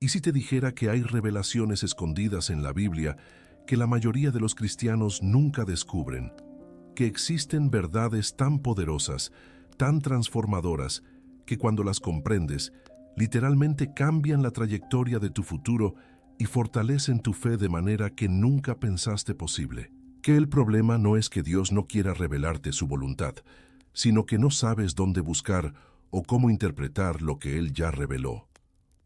¿Y si te dijera que hay revelaciones escondidas en la Biblia que la mayoría de los cristianos nunca descubren? Que existen verdades tan poderosas, tan transformadoras, que cuando las comprendes, literalmente cambian la trayectoria de tu futuro y fortalecen tu fe de manera que nunca pensaste posible. Que el problema no es que Dios no quiera revelarte su voluntad, sino que no sabes dónde buscar o cómo interpretar lo que Él ya reveló.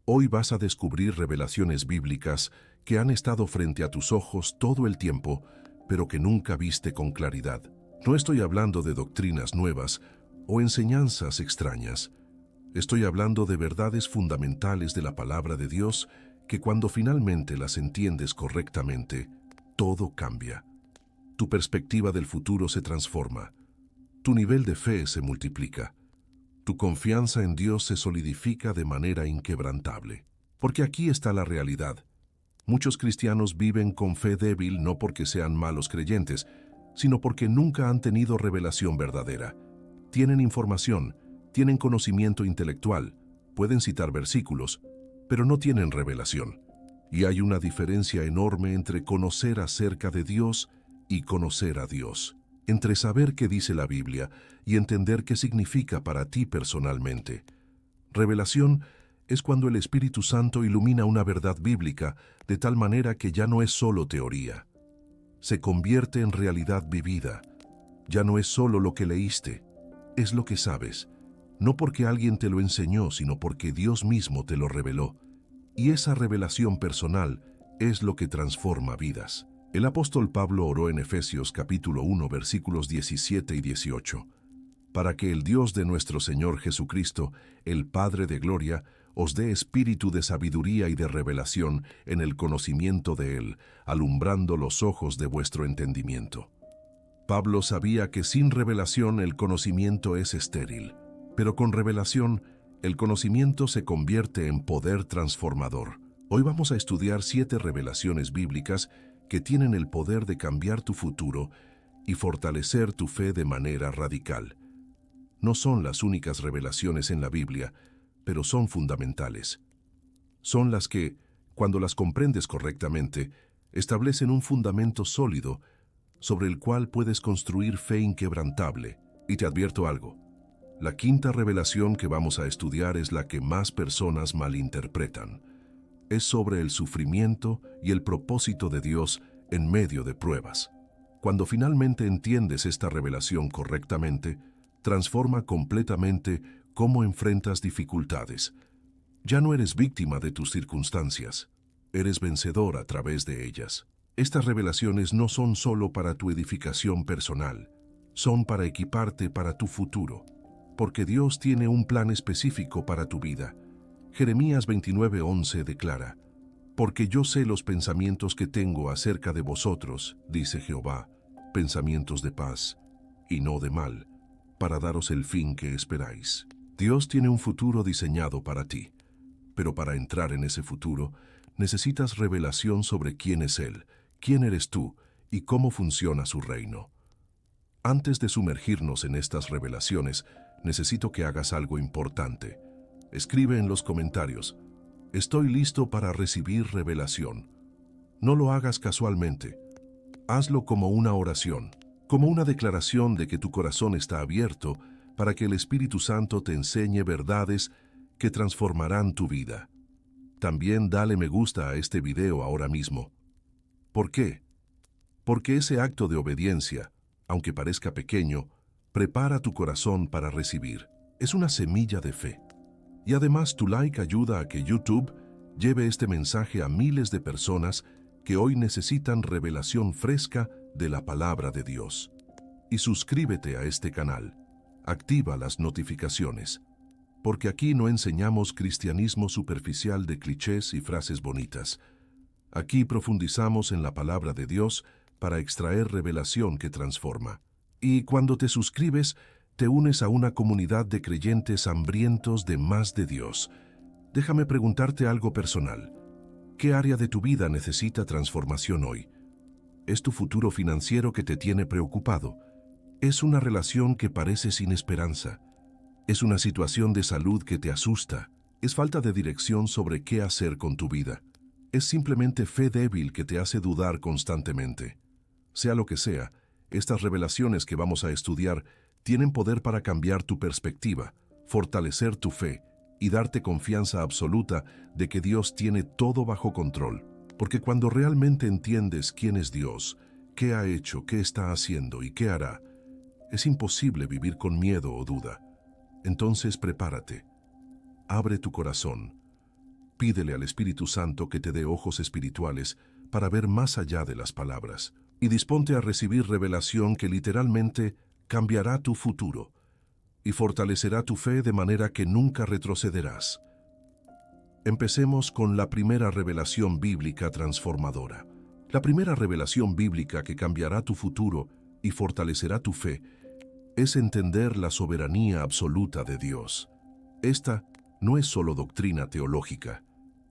Hoy vas a descubrir revelaciones bíblicas que han estado frente a tus ojos todo el tiempo, pero que nunca viste con claridad. No estoy hablando de doctrinas nuevas o enseñanzas extrañas. Estoy hablando de verdades fundamentales de la palabra de Dios que cuando finalmente las entiendes correctamente, todo cambia. Tu perspectiva del futuro se transforma. Tu nivel de fe se multiplica. Tu confianza en Dios se solidifica de manera inquebrantable. Porque aquí está la realidad. Muchos cristianos viven con fe débil no porque sean malos creyentes, sino porque nunca han tenido revelación verdadera. Tienen información, tienen conocimiento intelectual, pueden citar versículos, pero no tienen revelación. Y hay una diferencia enorme entre conocer acerca de Dios y conocer a Dios. Entre saber qué dice la Biblia y entender qué significa para ti personalmente. Revelación es cuando el Espíritu Santo ilumina una verdad bíblica de tal manera que ya no es solo teoría. Se convierte en realidad vivida. Ya no es solo lo que leíste, es lo que sabes. No porque alguien te lo enseñó, sino porque Dios mismo te lo reveló. Y esa revelación personal es lo que transforma vidas. El apóstol Pablo oró en Efesios capítulo 1 versículos 17 y 18, para que el Dios de nuestro Señor Jesucristo, el Padre de gloria, os dé espíritu de sabiduría y de revelación en el conocimiento de Él, alumbrando los ojos de vuestro entendimiento. Pablo sabía que sin revelación el conocimiento es estéril, pero con revelación el conocimiento se convierte en poder transformador. Hoy vamos a estudiar 7 revelaciones bíblicas que tienen el poder de cambiar tu futuro y fortalecer tu fe de manera radical. No son las únicas revelaciones en la Biblia, pero son fundamentales. Son las que, cuando las comprendes correctamente, establecen un fundamento sólido sobre el cual puedes construir fe inquebrantable. Y te advierto algo, la quinta revelación que vamos a estudiar es la que más personas malinterpretan. Es sobre el sufrimiento y el propósito de Dios en medio de pruebas. Cuando finalmente entiendes esta revelación correctamente, transforma completamente cómo enfrentas dificultades. Ya no eres víctima de tus circunstancias, eres vencedor a través de ellas. Estas revelaciones no son solo para tu edificación personal, son para equiparte para tu futuro, porque Dios tiene un plan específico para tu vida. Jeremías 29:11 declara, «Porque yo sé los pensamientos que tengo acerca de vosotros, dice Jehová, pensamientos de paz y no de mal, para daros el fin que esperáis». Dios tiene un futuro diseñado para ti, pero para entrar en ese futuro necesitas revelación sobre quién es Él, quién eres tú y cómo funciona su reino. Antes de sumergirnos en estas revelaciones, necesito que hagas algo importante. Escribe en los comentarios, «Estoy listo para recibir revelación». No lo hagas casualmente. Hazlo como una oración, como una declaración de que tu corazón está abierto para que el Espíritu Santo te enseñe verdades que transformarán tu vida. También dale me gusta a este video ahora mismo. ¿Por qué? Porque ese acto de obediencia, aunque parezca pequeño, prepara tu corazón para recibir. Es una semilla de fe. Y además tu like ayuda a que YouTube lleve este mensaje a miles de personas que hoy necesitan revelación fresca de la palabra de Dios. Y suscríbete a este canal. Activa las notificaciones. Porque aquí no enseñamos cristianismo superficial de clichés y frases bonitas. Aquí profundizamos en la palabra de Dios para extraer revelación que transforma. Y cuando te suscribes, te unes a una comunidad de creyentes hambrientos de más de Dios. Déjame preguntarte algo personal. ¿Qué área de tu vida necesita transformación hoy? ¿Es tu futuro financiero que te tiene preocupado? ¿Es una relación que parece sin esperanza? ¿Es una situación de salud que te asusta? Es falta de dirección sobre qué hacer con tu vida. Es simplemente fe débil que te hace dudar constantemente. Sea lo que sea, estas revelaciones que vamos a estudiar tienen poder para cambiar tu perspectiva, fortalecer tu fe y darte confianza absoluta de que Dios tiene todo bajo control. Porque cuando realmente entiendes quién es Dios, qué ha hecho, qué está haciendo y qué hará, es imposible vivir con miedo o duda. Entonces prepárate. Abre tu corazón. Pídele al Espíritu Santo que te dé ojos espirituales para ver más allá de las palabras. Y disponte a recibir revelación que literalmente cambiará tu futuro y fortalecerá tu fe de manera que nunca retrocederás. Empecemos con la primera revelación bíblica transformadora. La primera revelación bíblica que cambiará tu futuro y fortalecerá tu fe es entender la soberanía absoluta de Dios. Esta no es solo doctrina teológica,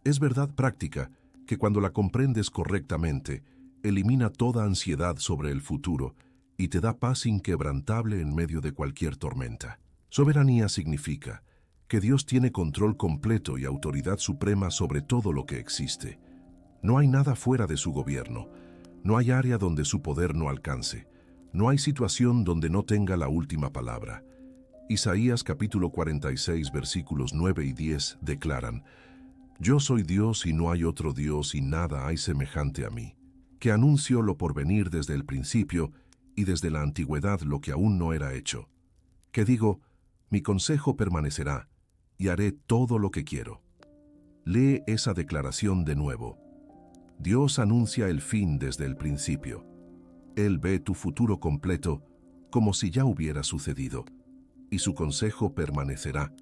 es verdad práctica que cuando la comprendes correctamente, elimina toda ansiedad sobre el futuro y te da paz inquebrantable en medio de cualquier tormenta. Soberanía significa que Dios tiene control completo y autoridad suprema sobre todo lo que existe. No hay nada fuera de su gobierno, no hay área donde su poder no alcance, no hay situación donde no tenga la última palabra. Isaías capítulo 46 versículos 9 y 10 declaran: Yo soy Dios y no hay otro Dios y nada hay semejante a mí, que anuncio lo por venir desde el principio y desde la antigüedad lo que aún no era hecho. Que digo, mi consejo permanecerá y haré todo lo que quiero. Lee esa declaración de nuevo. Dios anuncia el fin desde el principio. Él ve tu futuro completo como si ya hubiera sucedido. Y su consejo permanecerá.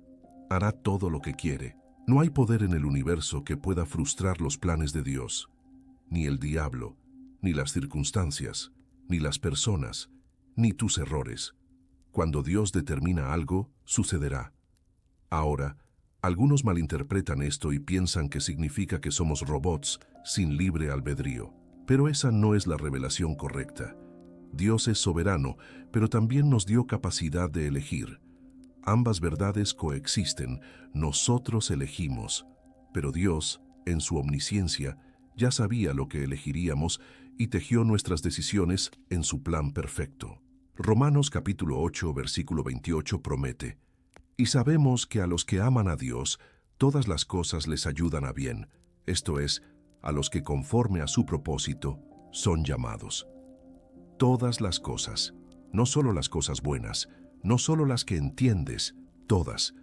Hará todo lo que quiere. No hay poder en el universo que pueda frustrar los planes de Dios. Ni el diablo, ni las circunstancias, ni las personas, ni tus errores. Cuando Dios determina algo, sucederá. Ahora, algunos malinterpretan esto y piensan que significa que somos robots sin libre albedrío. Pero esa no es la revelación correcta. Dios es soberano, pero también nos dio capacidad de elegir. Ambas verdades coexisten, nosotros elegimos, pero Dios, en su omnisciencia, ya sabía lo que elegiríamos y tejió nuestras decisiones en su plan perfecto. Romanos capítulo 8, versículo 28 promete: Y sabemos que a los que aman a Dios, todas las cosas les ayudan a bien, esto es, a los que conforme a su propósito son llamados. Todas las cosas, no solo las cosas buenas, no solo las que entiendes, todas.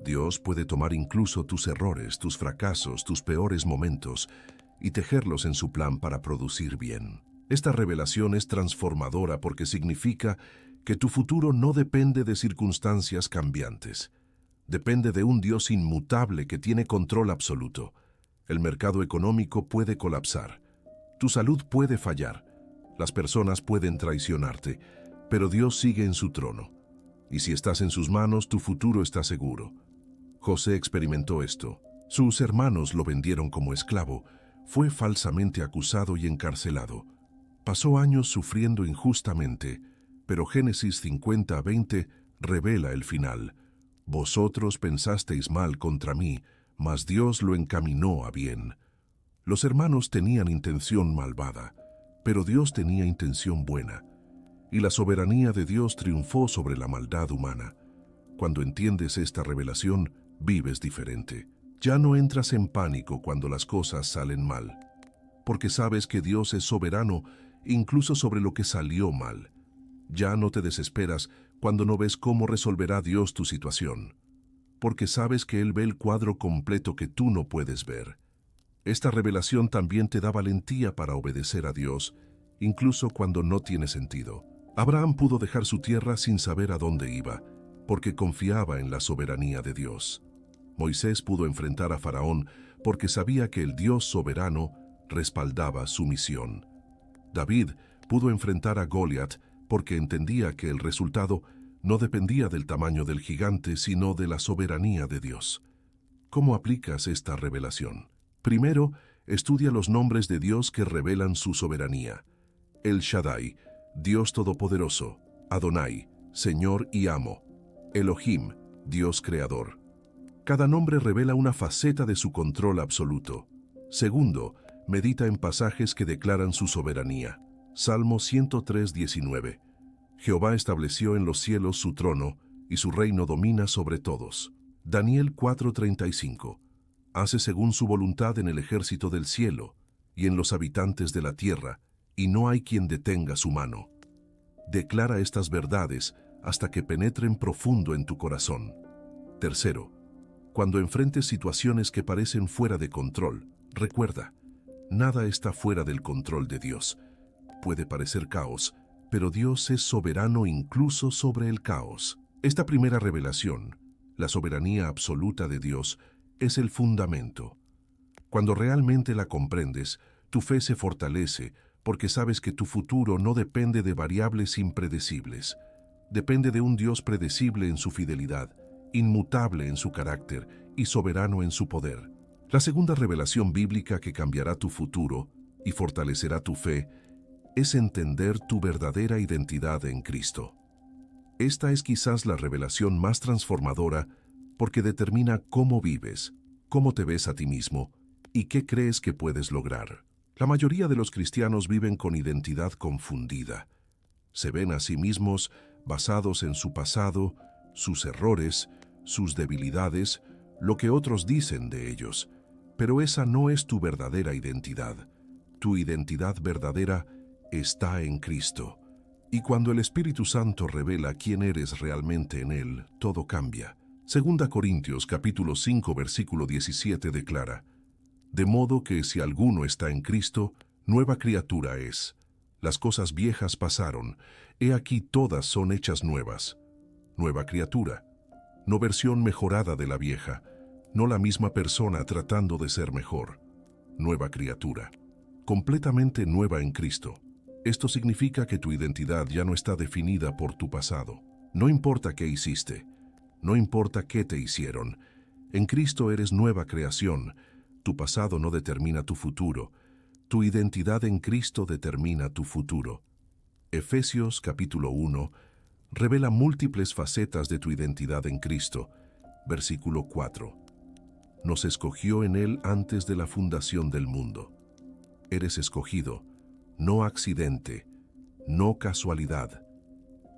Dios puede tomar incluso tus errores, tus fracasos, tus peores momentos y tejerlos en su plan para producir bien. Esta revelación es transformadora porque significa que tu futuro no depende de circunstancias cambiantes. Depende de un Dios inmutable que tiene control absoluto. El mercado económico puede colapsar. Tu salud puede fallar. Las personas pueden traicionarte, pero Dios sigue en su trono. Y si estás en sus manos, tu futuro está seguro. José experimentó esto. Sus hermanos lo vendieron como esclavo. Fue falsamente acusado y encarcelado. Pasó años sufriendo injustamente, pero Génesis 50:20 revela el final. Vosotros pensasteis mal contra mí, mas Dios lo encaminó a bien. Los hermanos tenían intención malvada, pero Dios tenía intención buena. Y la soberanía de Dios triunfó sobre la maldad humana. Cuando entiendes esta revelación, vives diferente. Ya no entras en pánico cuando las cosas salen mal, porque sabes que Dios es soberano incluso sobre lo que salió mal. Ya no te desesperas cuando no ves cómo resolverá Dios tu situación, porque sabes que Él ve el cuadro completo que tú no puedes ver. Esta revelación también te da valentía para obedecer a Dios, incluso cuando no tiene sentido. Abraham pudo dejar su tierra sin saber a dónde iba, porque confiaba en la soberanía de Dios. Moisés pudo enfrentar a Faraón porque sabía que el Dios soberano respaldaba su misión. David pudo enfrentar a Goliat porque entendía que el resultado no dependía del tamaño del gigante, sino de la soberanía de Dios. ¿Cómo aplicas esta revelación? Primero, estudia los nombres de Dios que revelan su soberanía. El Shaddai, Dios Todopoderoso; Adonai, Señor y Amo; Elohim, Dios Creador. Cada nombre revela una faceta de su control absoluto. Segundo, medita en pasajes que declaran su soberanía. Salmo 103:19. Jehová estableció en los cielos su trono, y su reino domina sobre todos. Daniel 4:35. Hace según su voluntad en el ejército del cielo, y en los habitantes de la tierra, y no hay quien detenga su mano. Declara estas verdades hasta que penetren profundo en tu corazón. Tercero, cuando enfrentes situaciones que parecen fuera de control, recuerda, nada está fuera del control de Dios. Puede parecer caos, pero Dios es soberano incluso sobre el caos. Esta primera revelación, la soberanía absoluta de Dios, es el fundamento. Cuando realmente la comprendes, tu fe se fortalece porque sabes que tu futuro no depende de variables impredecibles. Depende de un Dios predecible en su fidelidad, inmutable en su carácter y soberano en su poder. La segunda revelación bíblica que cambiará tu futuro y fortalecerá tu fe es entender tu verdadera identidad en Cristo. Esta es quizás la revelación más transformadora porque determina cómo vives, cómo te ves a ti mismo y qué crees que puedes lograr. La mayoría de los cristianos viven con identidad confundida. Se ven a sí mismos basados en su pasado, sus errores, sus debilidades, lo que otros dicen de ellos. Pero esa no es tu verdadera identidad. Tu identidad verdadera está en Cristo. Y cuando el Espíritu Santo revela quién eres realmente en Él, todo cambia. 2 Corintios capítulo 5 versículo 17 declara: de modo que si alguno está en Cristo, nueva criatura es. Las cosas viejas pasaron, he aquí todas son hechas nuevas. Nueva criatura, no versión mejorada de la vieja, no la misma persona tratando de ser mejor. Nueva criatura, completamente nueva en Cristo. Esto significa que tu identidad ya no está definida por tu pasado. No importa qué hiciste, no importa qué te hicieron. En Cristo eres nueva creación. Tu pasado no determina tu futuro. Tu identidad en Cristo determina tu futuro. Efesios capítulo 1 revela múltiples facetas de tu identidad en Cristo. Versículo 4. Nos escogió en Él antes de la fundación del mundo. Eres escogido, no accidente, no casualidad.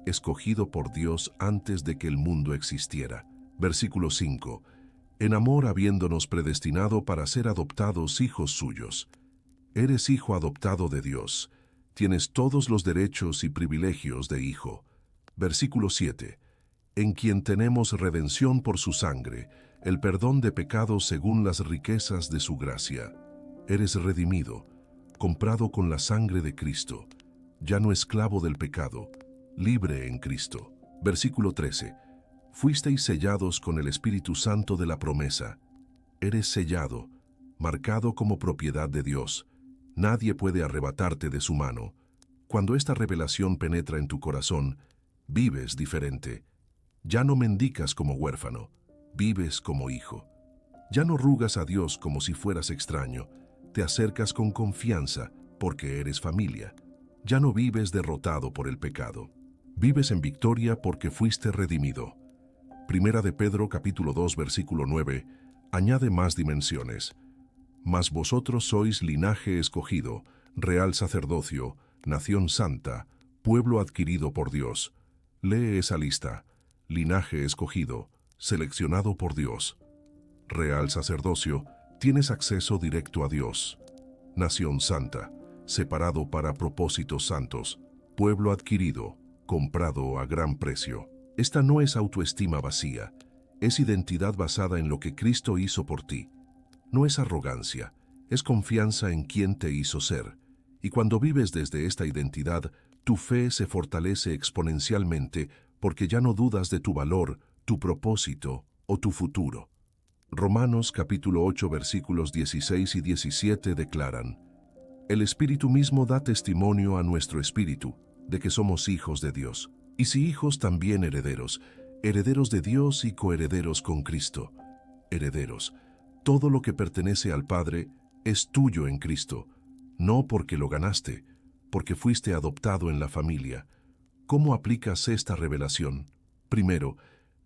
Escogido por Dios antes de que el mundo existiera. Versículo 5. En amor habiéndonos predestinado para ser adoptados hijos suyos. Eres hijo adoptado de Dios. Tienes todos los derechos y privilegios de hijo. Versículo 7. En quien tenemos redención por su sangre, el perdón de pecados según las riquezas de su gracia. Eres redimido, comprado con la sangre de Cristo, ya no esclavo del pecado, libre en Cristo. Versículo 13. Fuisteis sellados con el Espíritu Santo de la promesa. Eres sellado, marcado como propiedad de Dios. Nadie puede arrebatarte de su mano. Cuando esta revelación penetra en tu corazón, vives diferente. Ya no mendicas como huérfano, vives como hijo. Ya no rugas a Dios como si fueras extraño. Te acercas con confianza porque eres familia. Ya no vives derrotado por el pecado. Vives en victoria porque fuiste redimido. Primera de Pedro capítulo 2 versículo 9 añade más dimensiones. Mas vosotros sois linaje escogido, real sacerdocio, nación santa, pueblo adquirido por Dios. Lee esa lista. Linaje escogido, seleccionado por Dios. Real sacerdocio, tienes acceso directo a Dios. Nación santa, separado para propósitos santos. Pueblo adquirido, comprado a gran precio. Esta no es autoestima vacía, es identidad basada en lo que Cristo hizo por ti. No es arrogancia, es confianza en quien te hizo ser. Y cuando vives desde esta identidad, tu fe se fortalece exponencialmente porque ya no dudas de tu valor, tu propósito o tu futuro. Romanos capítulo 8 versículos 16 y 17 declaran: el Espíritu mismo da testimonio a nuestro espíritu de que somos hijos de Dios. Y si hijos, también herederos, herederos de Dios y coherederos con Cristo. Herederos, todo lo que pertenece al Padre es tuyo en Cristo, no porque lo ganaste, porque fuiste adoptado en la familia. ¿Cómo aplicas esta revelación? Primero,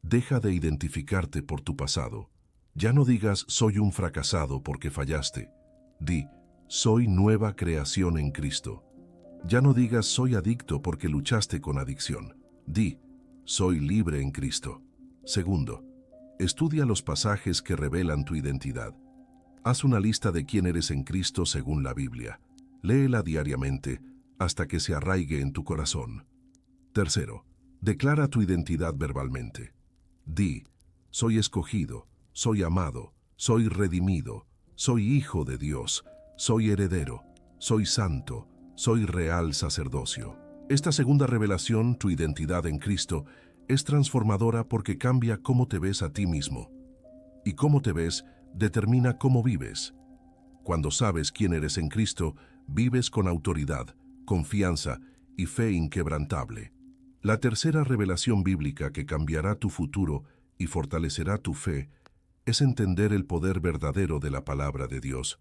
deja de identificarte por tu pasado. Ya no digas soy un fracasado porque fallaste. Di, soy nueva creación en Cristo. Ya no digas soy adicto porque luchaste con adicción. Di, soy libre en Cristo. Segundo, estudia los pasajes que revelan tu identidad. Haz una lista de quién eres en Cristo según la Biblia. Léela diariamente hasta que se arraigue en tu corazón. Tercero, declara tu identidad verbalmente. Di, soy escogido, soy amado, soy redimido, soy hijo de Dios, soy heredero, soy santo, soy real sacerdocio. Esta segunda revelación, tu identidad en Cristo, es transformadora porque cambia cómo te ves a ti mismo. Y cómo te ves determina cómo vives. Cuando sabes quién eres en Cristo, vives con autoridad, confianza y fe inquebrantable. La tercera revelación bíblica que cambiará tu futuro y fortalecerá tu fe es entender el poder verdadero de la palabra de Dios,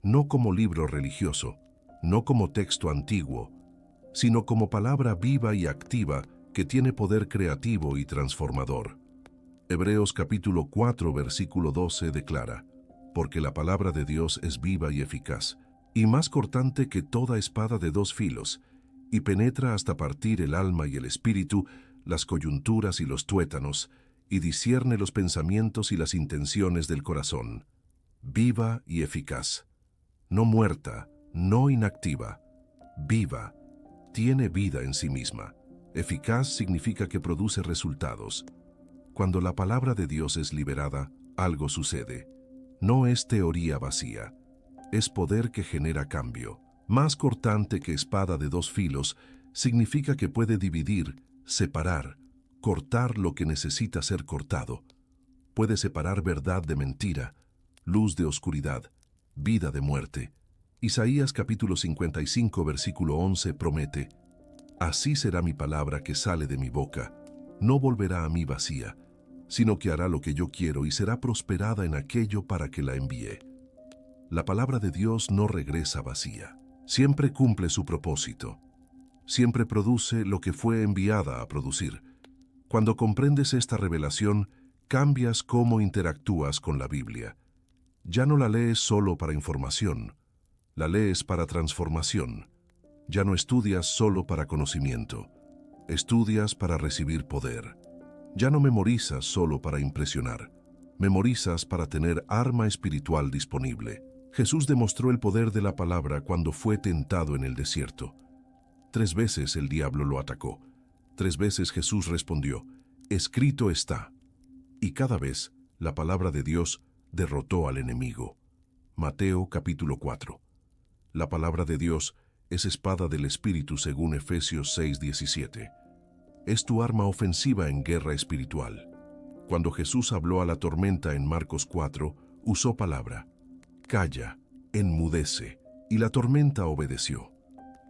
no como libro religioso, no como texto antiguo, sino como palabra viva y activa que tiene poder creativo y transformador. Hebreos capítulo 4, versículo 12 declara, porque la palabra de Dios es viva y eficaz, y más cortante que toda espada de dos filos, y penetra hasta partir el alma y el espíritu, las coyunturas y los tuétanos, y discierne los pensamientos y las intenciones del corazón. Viva y eficaz. No muerta, no inactiva. Viva. Tiene vida en sí misma. Eficaz significa que produce resultados. Cuando la palabra de Dios es liberada, algo sucede. No es teoría vacía. Es poder que genera cambio. Más cortante que espada de dos filos, significa que puede dividir, separar, cortar lo que necesita ser cortado. Puede separar verdad de mentira, luz de oscuridad, vida de muerte. Isaías capítulo 55, versículo 11 promete, así será mi palabra que sale de mi boca. No volverá a mí vacía, sino que hará lo que yo quiero y será prosperada en aquello para que la envíe. La palabra de Dios no regresa vacía. Siempre cumple su propósito. Siempre produce lo que fue enviada a producir. Cuando comprendes esta revelación, cambias cómo interactúas con la Biblia. Ya no la lees solo para información, la lees para transformación. Ya no estudias solo para conocimiento, estudias para recibir poder. Ya no memorizas solo para impresionar, memorizas para tener arma espiritual disponible. Jesús demostró el poder de la palabra cuando fue tentado en el desierto. 3 veces el diablo lo atacó. 3 veces Jesús respondió, escrito está. Y cada vez la palabra de Dios derrotó al enemigo. Mateo capítulo 4. La palabra de Dios es espada del Espíritu según Efesios 6:17. Es tu arma ofensiva en guerra espiritual. Cuando Jesús habló a la tormenta en Marcos 4, usó palabra. Calla, enmudece, y la tormenta obedeció.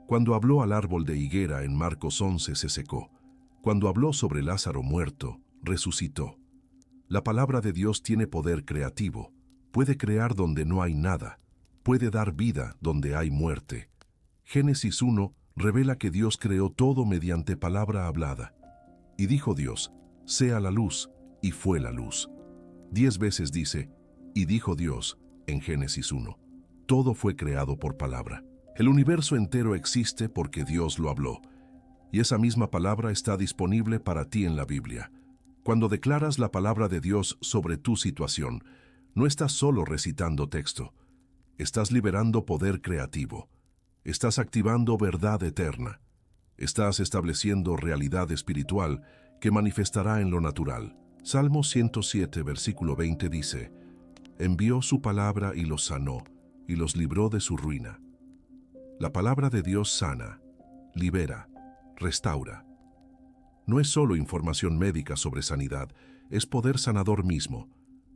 Cuando habló al árbol de higuera en Marcos 11 se secó. Cuando habló sobre Lázaro muerto, resucitó. La palabra de Dios tiene poder creativo. Puede crear donde no hay nada. Puede dar vida donde hay muerte. Génesis 1 revela que Dios creó todo mediante palabra hablada. Y dijo Dios, sea la luz, y fue la luz. 10 veces dice, y dijo Dios, en Génesis 1. Todo fue creado por palabra. El universo entero existe porque Dios lo habló. Y esa misma palabra está disponible para ti en la Biblia. Cuando declaras la palabra de Dios sobre tu situación, no estás solo recitando texto. Estás liberando poder creativo. Estás activando verdad eterna. Estás estableciendo realidad espiritual que manifestará en lo natural. Salmo 107, versículo 20 dice, envió su palabra y los sanó, y los libró de su ruina. La palabra de Dios sana, libera, restaura. No es solo información médica sobre sanidad, es poder sanador mismo.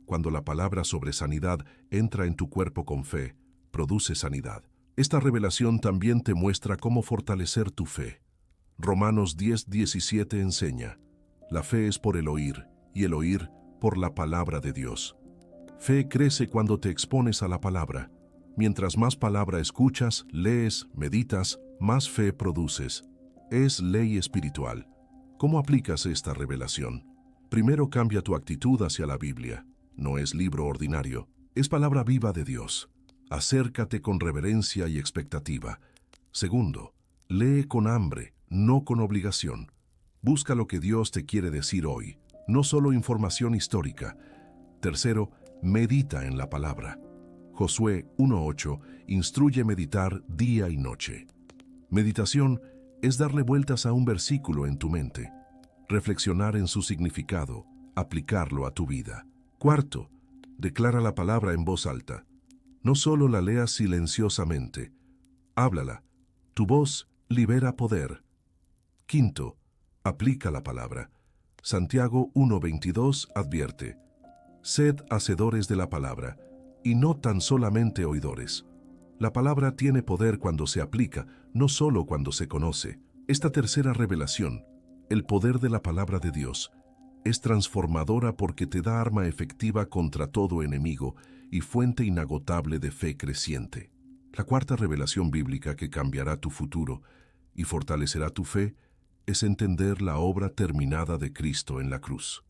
Cuando la palabra sobre sanidad entra en tu cuerpo con fe, produce sanidad. Esta revelación también te muestra cómo fortalecer tu fe. Romanos 10:17 enseña, la fe es por el oír, y el oír por la palabra de Dios. Fe crece cuando te expones a la palabra. Mientras más palabra escuchas, lees, meditas, más fe produces. Es ley espiritual. ¿Cómo aplicas esta revelación? Primero cambia tu actitud hacia la Biblia. no es libro ordinario, es palabra viva de Dios. Acércate con reverencia y expectativa. Segundo, lee con hambre, no con obligación. Busca lo que Dios te quiere decir hoy, no solo información histórica. Tercero, medita en la palabra. Josué 1:8 instruye meditar día y noche. Meditación es darle vueltas a un versículo en tu mente, reflexionar en su significado, aplicarlo a tu vida. Cuarto, declara la palabra en voz alta. No solo la leas silenciosamente, háblala. Tu voz libera poder. Quinto, aplica la palabra. Santiago 1:22 advierte: sed hacedores de la palabra, y no tan solamente oidores. La palabra tiene poder cuando se aplica, no solo cuando se conoce. Esta tercera revelación, el poder de la palabra de Dios, es transformadora porque te da arma efectiva contra todo enemigo y fuente inagotable de fe creciente. La cuarta revelación bíblica que cambiará tu futuro y fortalecerá tu fe es entender la obra terminada de Cristo en la cruz.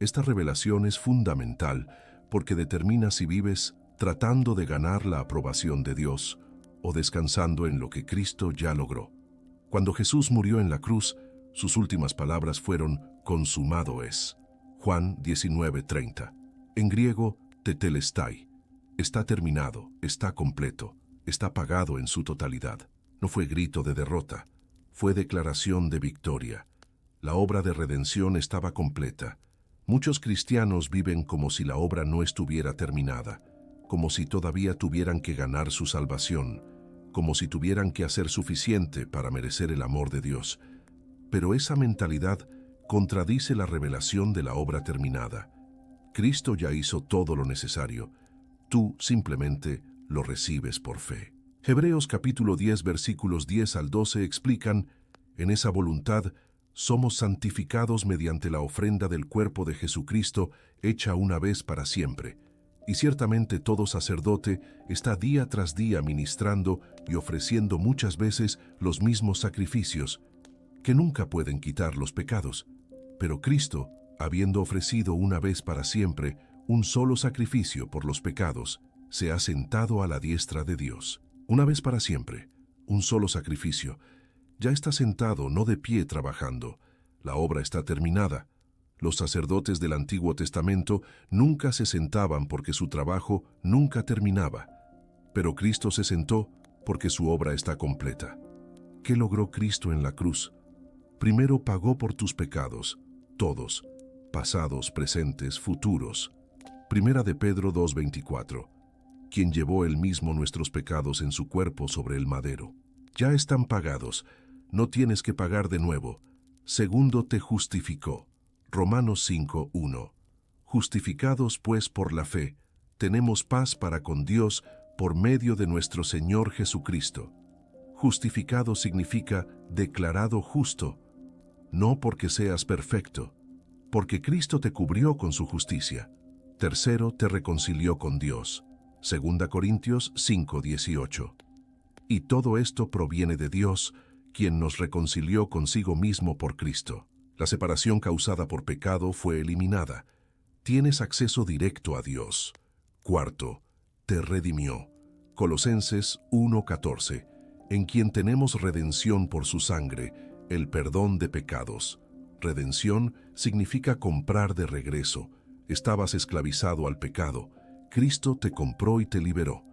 Esta revelación es fundamental porque determina si vives tratando de ganar la aprobación de Dios o descansando en lo que Cristo ya logró. Cuando Jesús murió en la cruz, sus últimas palabras fueron «consumado es». Juan 19:30. En griego, tetelestai. Está terminado, está completo, está pagado en su totalidad. No fue grito de derrota, fue declaración de victoria. La obra de redención estaba completa. Muchos cristianos viven como si la obra no estuviera terminada, como si todavía tuvieran que ganar su salvación, como si tuvieran que hacer suficiente para merecer el amor de Dios. Pero esa mentalidad contradice la revelación de la obra terminada. Cristo ya hizo todo lo necesario. Tú simplemente lo recibes por fe. Hebreos capítulo 10 versículos 10 al 12 explican: en esa voluntad somos santificados mediante la ofrenda del cuerpo de Jesucristo hecha una vez para siempre. Y ciertamente todo sacerdote está día tras día ministrando y ofreciendo muchas veces los mismos sacrificios, que nunca pueden quitar los pecados. Pero Cristo, habiendo ofrecido una vez para siempre un solo sacrificio por los pecados, se ha sentado a la diestra de Dios. Una vez para siempre, un solo sacrificio. Ya está sentado, no de pie trabajando. La obra está terminada. Los sacerdotes del Antiguo Testamento nunca se sentaban porque su trabajo nunca terminaba. Pero Cristo se sentó porque su obra está completa. ¿Qué logró Cristo en la cruz? Primero pagó por tus pecados, todos, pasados, presentes, futuros. Primera de Pedro 2:24. Quien llevó él mismo nuestros pecados en su cuerpo sobre el madero. Ya están pagados. No tienes que pagar de nuevo. Segundo, te justificó. Romanos 5:1. Justificados pues por la fe, tenemos paz para con Dios por medio de nuestro Señor Jesucristo. Justificado significa declarado justo, no porque seas perfecto, porque Cristo te cubrió con su justicia. Tercero, te reconcilió con Dios. 2 Corintios 5:18. Y todo esto proviene de Dios, quien nos reconcilió consigo mismo por Cristo. La separación causada por pecado fue eliminada. Tienes acceso directo a Dios. Cuarto, te redimió. Colosenses 1:14, en quien tenemos redención por su sangre, el perdón de pecados. Redención significa comprar de regreso. Estabas esclavizado al pecado. Cristo te compró y te liberó.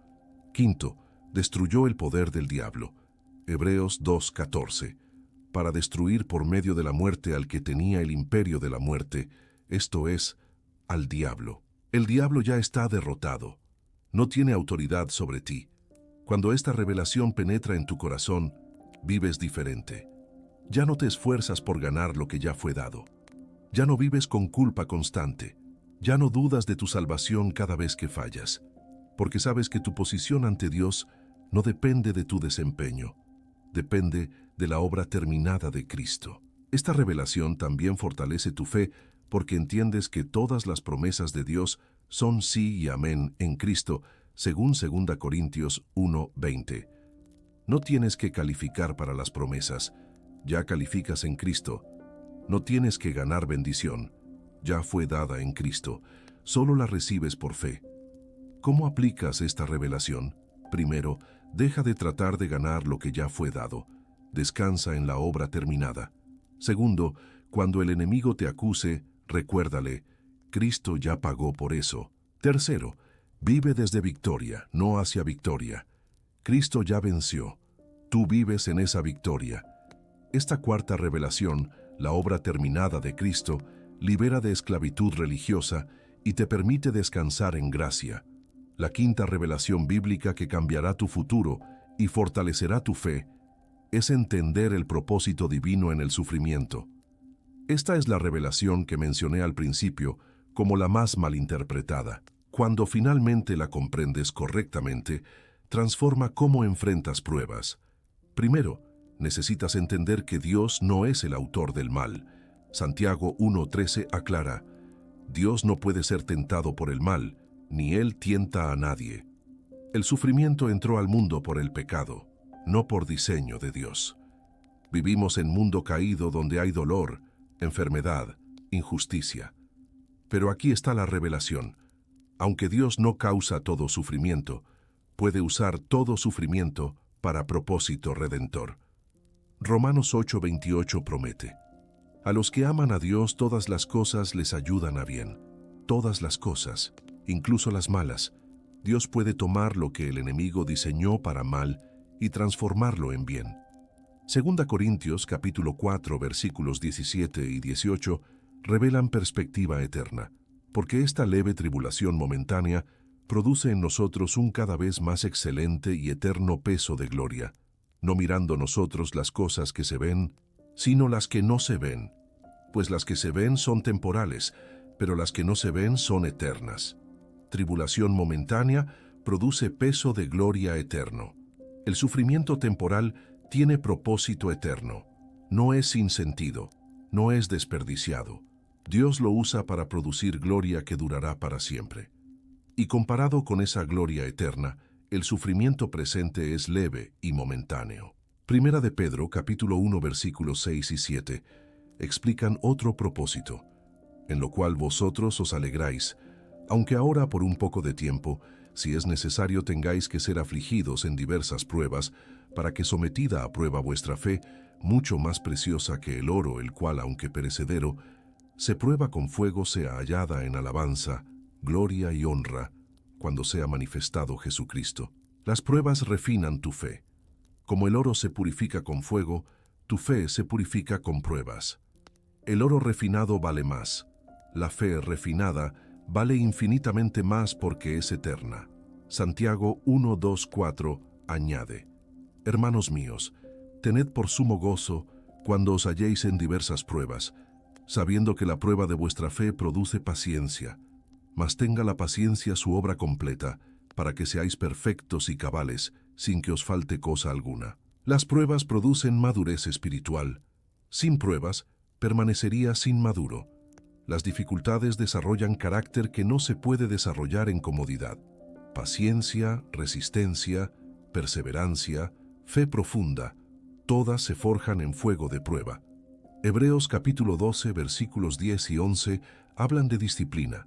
Quinto, destruyó el poder del diablo. Hebreos 2:14. Para destruir por medio de la muerte al que tenía el imperio de la muerte, esto es, al diablo. El diablo ya está derrotado. No tiene autoridad sobre ti. Cuando esta revelación penetra en tu corazón, vives diferente. Ya no te esfuerzas por ganar lo que ya fue dado. Ya no vives con culpa constante. Ya no dudas de tu salvación cada vez que fallas, porque sabes que tu posición ante Dios no depende de tu desempeño, depende de la obra terminada de Cristo. Esta revelación también fortalece tu fe porque entiendes que todas las promesas de Dios son sí y amén en Cristo, según 2 Corintios 1:20. No tienes que calificar para las promesas, ya calificas en Cristo. No tienes que ganar bendición, ya fue dada en Cristo. solo la recibes por fe. ¿Cómo aplicas esta revelación? Primero, deja de tratar de ganar lo que ya fue dado. Descansa en la obra terminada. Segundo, cuando el enemigo te acuse, recuérdale, Cristo ya pagó por eso. Tercero, vive desde victoria, no hacia victoria. Cristo ya venció. Tú vives en esa victoria. Esta cuarta revelación, la obra terminada de Cristo, libera de esclavitud religiosa y te permite descansar en gracia. La quinta revelación bíblica que cambiará tu futuro y fortalecerá tu fe es entender el propósito divino en el sufrimiento. Esta es la revelación que mencioné al principio como la más malinterpretada. Cuando finalmente la comprendes correctamente, transforma cómo enfrentas pruebas. Primero, necesitas entender que Dios no es el autor del mal. Santiago 1:13 aclara, Dios no puede ser tentado por el mal, ni Él tienta a nadie. El sufrimiento entró al mundo por el pecado, no por diseño de Dios. Vivimos en un mundo caído donde hay dolor, enfermedad, injusticia. Pero aquí está la revelación. Aunque Dios no causa todo sufrimiento, puede usar todo sufrimiento para propósito redentor. Romanos 8:28 promete, a los que aman a Dios todas las cosas les ayudan a bien. Todas las cosas, incluso las malas. Dios puede tomar lo que el enemigo diseñó para mal y transformarlo en bien. 2 Corintios capítulo 4 versículos 17 y 18 revelan perspectiva eterna, porque esta leve tribulación momentánea produce en nosotros un cada vez más excelente y eterno peso de gloria, no mirando nosotros las cosas que se ven, sino las que no se ven, pues las que se ven son temporales, pero las que no se ven son eternas. Tribulación momentánea produce peso de gloria eterno. El sufrimiento temporal tiene propósito eterno. No es sin sentido, no es desperdiciado. Dios lo usa para producir gloria que durará para siempre. Y comparado con esa gloria eterna, el sufrimiento presente es leve y momentáneo. Primera de Pedro, capítulo 1, versículos 6 y 7, explican otro propósito, en lo cual vosotros os alegráis, aunque ahora por un poco de tiempo, si es necesario tengáis que ser afligidos en diversas pruebas, para que sometida a prueba vuestra fe, mucho más preciosa que el oro, el cual, aunque perecedero, se prueba con fuego, sea hallada en alabanza, gloria y honra, cuando sea manifestado Jesucristo. Las pruebas refinan tu fe. Como el oro se purifica con fuego, tu fe se purifica con pruebas. El oro refinado vale más. La fe refinada vale infinitamente más porque es eterna. Santiago 1:2-4 añade, hermanos míos, tened por sumo gozo cuando os halléis en diversas pruebas, sabiendo que la prueba de vuestra fe produce paciencia, mas tenga la paciencia su obra completa, para que seáis perfectos y cabales, sin que os falte cosa alguna. Las pruebas producen madurez espiritual. Sin pruebas, permanecerías inmaduro. Las dificultades desarrollan carácter que no se puede desarrollar en comodidad. Paciencia, resistencia, perseverancia, fe profunda, todas se forjan en fuego de prueba. Hebreos capítulo 12, versículos 10 y 11 hablan de disciplina,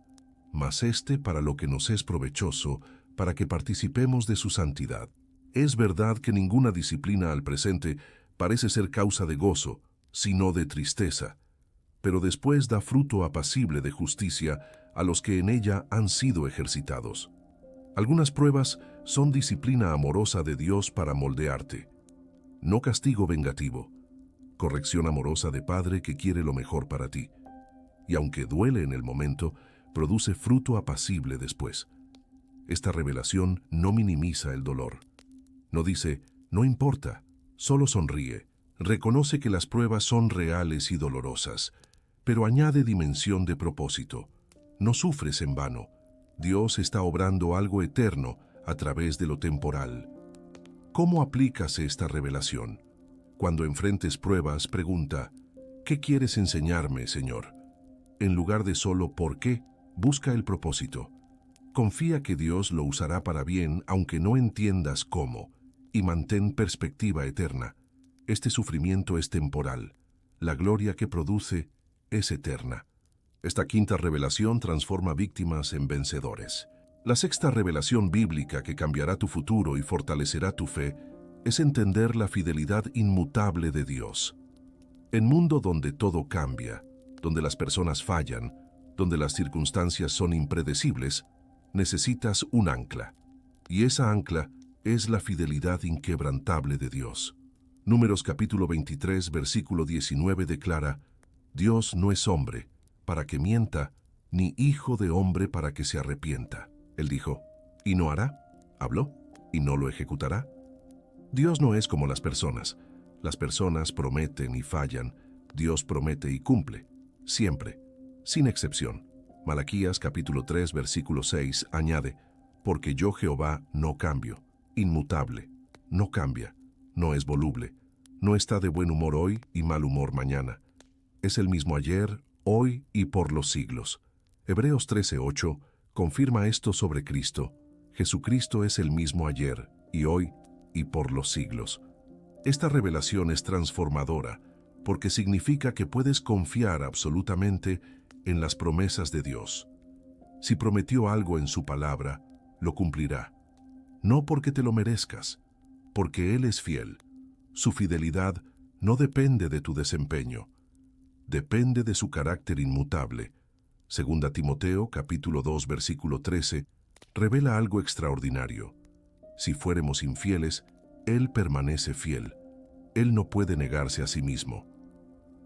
mas para lo que nos es provechoso, para que participemos de su santidad. Es verdad que ninguna disciplina al presente parece ser causa de gozo, sino de tristeza, pero después da fruto apacible de justicia a los que en ella han sido ejercitados. Algunas pruebas son disciplina amorosa de Dios para moldearte, no castigo vengativo, corrección amorosa de Padre que quiere lo mejor para ti, y aunque duele en el momento, produce fruto apacible después. Esta revelación no minimiza el dolor. No dice, no importa, solo sonríe. Reconoce que las pruebas son reales y dolorosas, pero añade dimensión de propósito. No sufres en vano. Dios está obrando algo eterno a través de lo temporal. ¿Cómo aplicas esta revelación? Cuando enfrentes pruebas, pregunta, ¿qué quieres enseñarme, Señor? En lugar de solo ¿por qué?, busca el propósito. Confía que Dios lo usará para bien, aunque no entiendas cómo, y mantén perspectiva eterna. Este sufrimiento es temporal. La gloria que produce es eterna. Esta quinta revelación transforma víctimas en vencedores. La sexta revelación bíblica que cambiará tu futuro y fortalecerá tu fe es entender la fidelidad inmutable de Dios. En un mundo donde todo cambia, donde las personas fallan, donde las circunstancias son impredecibles, necesitas un ancla. Y esa ancla es la fidelidad inquebrantable de Dios. Números capítulo 23, versículo 19 declara: Dios no es hombre para que mienta, ni hijo de hombre para que se arrepienta. Él dijo, ¿y no hará? ¿Habló? ¿Y no lo ejecutará? Dios no es como las personas. Las personas prometen y fallan. Dios promete y cumple. Siempre. Sin excepción. Malaquías capítulo 3, versículo 6 añade, porque yo Jehová no cambio, inmutable, no cambia, no es voluble, no está de buen humor hoy y mal humor mañana. Es el mismo ayer, hoy y por los siglos. Hebreos 13:8 confirma esto sobre Cristo. Jesucristo es el mismo ayer y hoy y por los siglos. Esta revelación es transformadora porque significa que puedes confiar absolutamente en las promesas de Dios. Si prometió algo en su palabra, lo cumplirá. No porque te lo merezcas, porque Él es fiel. Su fidelidad no depende de tu desempeño, depende de su carácter inmutable. Segunda Timoteo, capítulo 2, versículo 13, revela algo extraordinario. Si fuéramos infieles, Él permanece fiel. Él no puede negarse a sí mismo.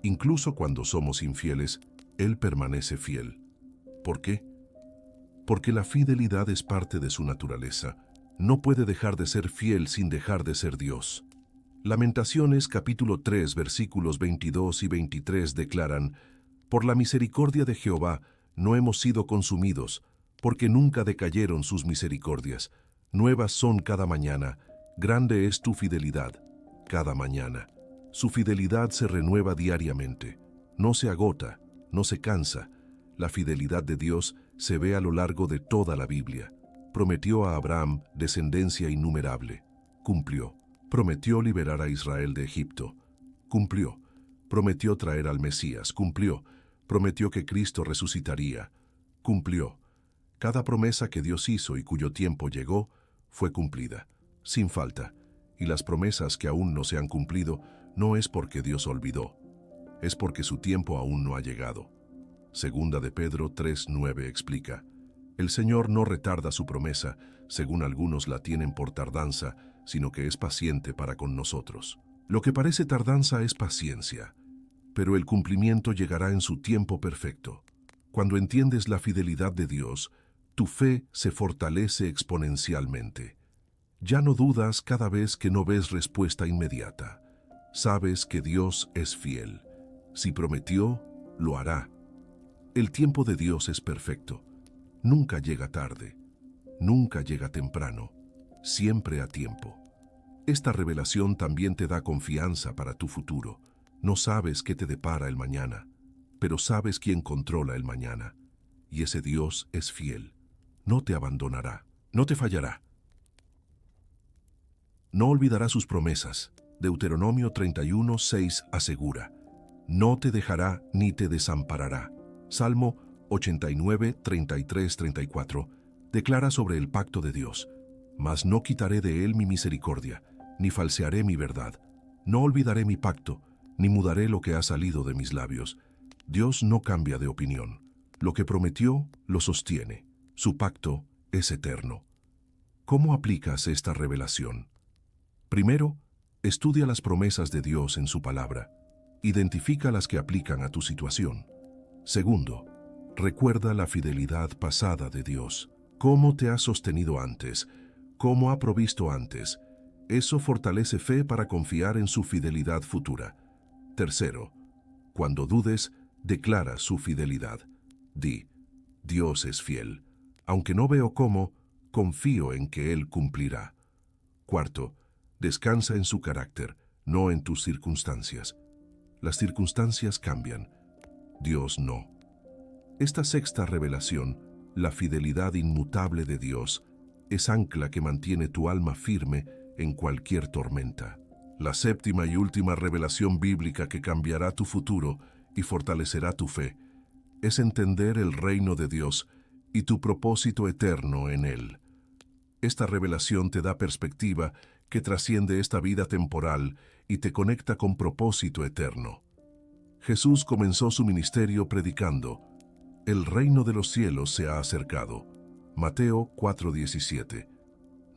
Incluso cuando somos infieles, Él permanece fiel. ¿Por qué? Porque la fidelidad es parte de su naturaleza. No puede dejar de ser fiel sin dejar de ser Dios. Lamentaciones capítulo 3 versículos 22 y 23 declaran: Por la misericordia de Jehová no hemos sido consumidos, porque nunca decayeron sus misericordias. Nuevas son cada mañana, grande es tu fidelidad, cada mañana. Su fidelidad se renueva diariamente, no se agota, no se cansa. La fidelidad de Dios se ve a lo largo de toda la Biblia. Prometió a Abraham descendencia innumerable. Cumplió. Prometió liberar a Israel de Egipto. Cumplió. Prometió traer al Mesías. Cumplió. Prometió que Cristo resucitaría. Cumplió. Cada promesa que Dios hizo y cuyo tiempo llegó, fue cumplida, sin falta. Y las promesas que aún no se han cumplido no es porque Dios olvidó, es porque su tiempo aún no ha llegado. Segunda de Pedro 3:9 explica: El Señor no retarda su promesa, según algunos la tienen por tardanza, sino que es paciente para con nosotros. Lo que parece tardanza es paciencia, pero el cumplimiento llegará en su tiempo perfecto. Cuando entiendes la fidelidad de Dios, tu fe se fortalece exponencialmente. Ya no dudas cada vez que no ves respuesta inmediata. Sabes que Dios es fiel. Si prometió, lo hará. El tiempo de Dios es perfecto. Nunca llega tarde, nunca llega temprano, siempre a tiempo. Esta revelación también te da confianza para tu futuro. No sabes qué te depara el mañana, pero sabes quién controla el mañana. Y ese Dios es fiel. No te abandonará, no te fallará. No olvidará sus promesas. Deuteronomio 31:6 asegura: No te dejará ni te desamparará. Salmo 89, 33, 34 declara sobre el pacto de Dios: Mas no quitaré de él mi misericordia, ni falsearé mi verdad. No olvidaré mi pacto, ni mudaré lo que ha salido de mis labios. Dios no cambia de opinión. Lo que prometió, lo sostiene. Su pacto es eterno. ¿Cómo aplicas esta revelación? Primero, estudia las promesas de Dios en su palabra. Identifica las que aplican a tu situación. Segundo, recuerda la fidelidad pasada de Dios. ¿Cómo te ha sostenido antes? ¿Cómo ha provisto antes? Eso fortalece fe para confiar en su fidelidad futura. Tercero, cuando dudes, declara su fidelidad. Di: Dios es fiel. Aunque no veo cómo, confío en que Él cumplirá. Cuarto, descansa en su carácter, no en tus circunstancias. Las circunstancias cambian, Dios no. Esta sexta revelación, la fidelidad inmutable de Dios, es ancla que mantiene tu alma firme en cualquier tormenta. La séptima y última revelación bíblica que cambiará tu futuro y fortalecerá tu fe es entender el reino de Dios y tu propósito eterno en él. Esta revelación te da perspectiva que trasciende esta vida temporal y te conecta con propósito eterno. Jesús comenzó su ministerio predicando: "El reino de los cielos se ha acercado". Mateo 4:17.